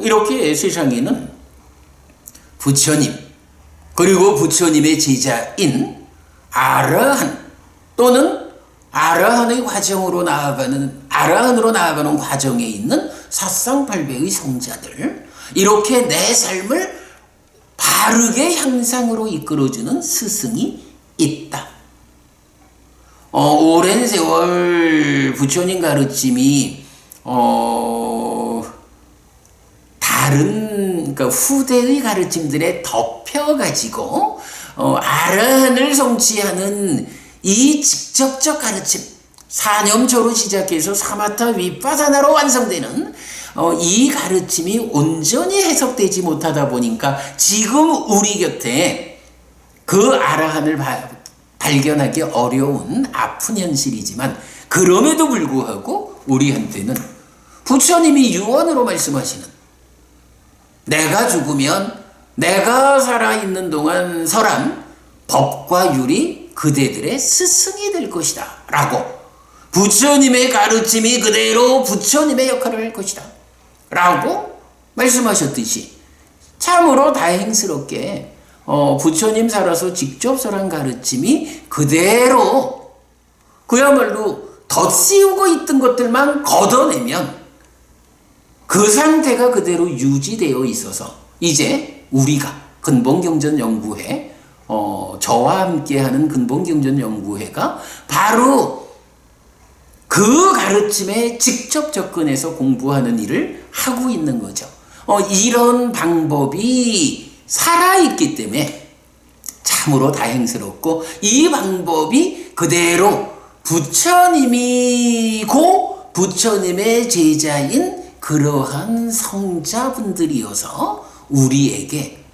이렇게 세상에는 부처님 그리고 부처님의 제자인 아라한 또는 아라한의 과정으로 아라한으로 나아가는 과정에 있는 사상팔배의 성자들, 이렇게 내 삶을 바르게 향상으로 이끌어주는 스승이 있다. 오랜 세월 부처님 가르침이 다른 그러니까 후대의 가르침들에 덮여가지고 아라한을 성취하는 이 직접적 가르침, 사념초로 시작해서 사마타 위파사나로 완성되는 이 가르침이 온전히 해석되지 못하다 보니까 지금 우리 곁에 그 아라한을 발견하기 어려운 아픈 현실이지만, 그럼에도 불구하고 우리한테는 부처님이 유언으로 말씀하시는, 내가 죽으면 내가 살아있는 동안 설한 법과 율이 그대들의 스승이 될 것이다 라고, 부처님의 가르침이 그대로 부처님의 역할을 할 것이다 라고 말씀하셨듯이, 참으로 다행스럽게 부처님 살아서 직접 설한 가르침이 그대로 그야말로 덧씌우고 있던 것들만 걷어내면 그 상태가 그대로 유지되어 있어서, 이제 우리가 근본경전연구회, 저와 함께하는 근본경전연구회가 바로 그 가르침에 직접 접근해서 공부하는 일을 하고 있는 거죠. 이런 방법이 살아있기 때문에 참으로 다행스럽고, 이 방법이 그대로 부처님이고 부처님의 제자인 그러한 성자분들이어서 우리에게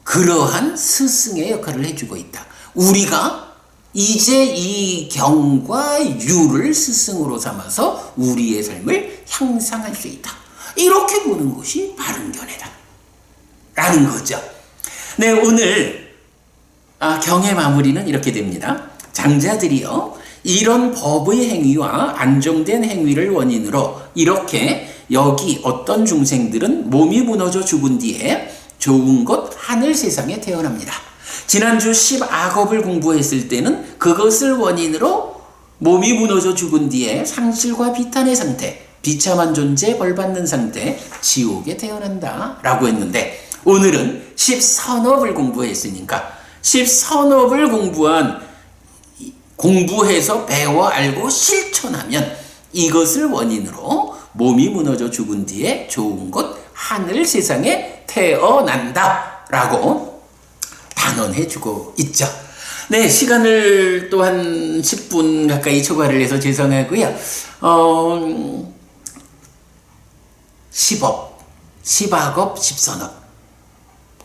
그러한 스승의 역할을 해주고 있다. 우리가 이제 이 경과 유를 스승으로 삼아서 우리의 삶을 향상할 수 있다. 이렇게 보는 것이 바른 견해다 라는 거죠. 네, 오늘 경의 마무리는 이렇게 됩니다. 장자들이요, 이런 법의 행위와 안정된 행위를 원인으로 이렇게 여기 어떤 중생들은 몸이 무너져 죽은 뒤에 좋은 곳 하늘 세상에 태어납니다. 지난주 10악업을 공부했을 때는 그것을 원인으로 몸이 무너져 죽은 뒤에 상실과 비탄의 상태, 비참한 존재, 벌받는 상태, 지옥에 태어난다 라고 했는데, 오늘은 10선업을 공부했으니까 10선업을 공부해서 배워 알고 실천하면 이것을 원인으로 몸이 무너져 죽은 뒤에 좋은 곳 하늘 세상에 태어난다 라고 단언해주고 있죠. 네, 시간을 또한 10분 가까이 초과를 해서 죄송하고요. 10업, 10악업, 10선업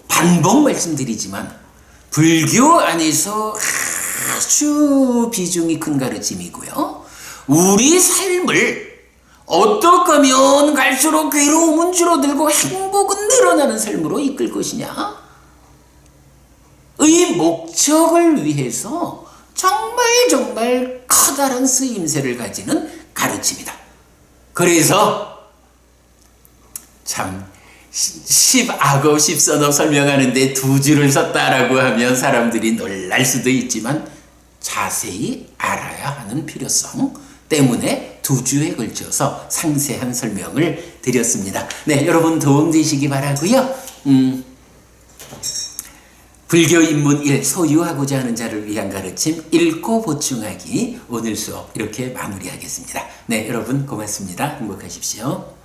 반복 말씀드리지만 불교 안에서 아주 비중이 큰 가르침이고요. 우리 삶을 어떻게 하면 갈수록 괴로움은 줄어들고 행복은 늘어나는 삶으로 이끌 것이냐, 의 목적을 위해서 정말 커다란 쓰임새를 가지는 가르침이다. 그래서 참 10악업 10선업 설명하는데 2주를 썼다라고 하면 사람들이 놀랄 수도 있지만, 자세히 알아야 하는 필요성 때문에 2주에 걸쳐서 상세한 설명을 드렸습니다. 네, 여러분 도움되시기 바라고요. 불교 입문 1, 소유하고자 하는 자를 위한 가르침 읽고 보충하기, 오늘 수업 이렇게 마무리하겠습니다. 네, 여러분 고맙습니다. 행복하십시오.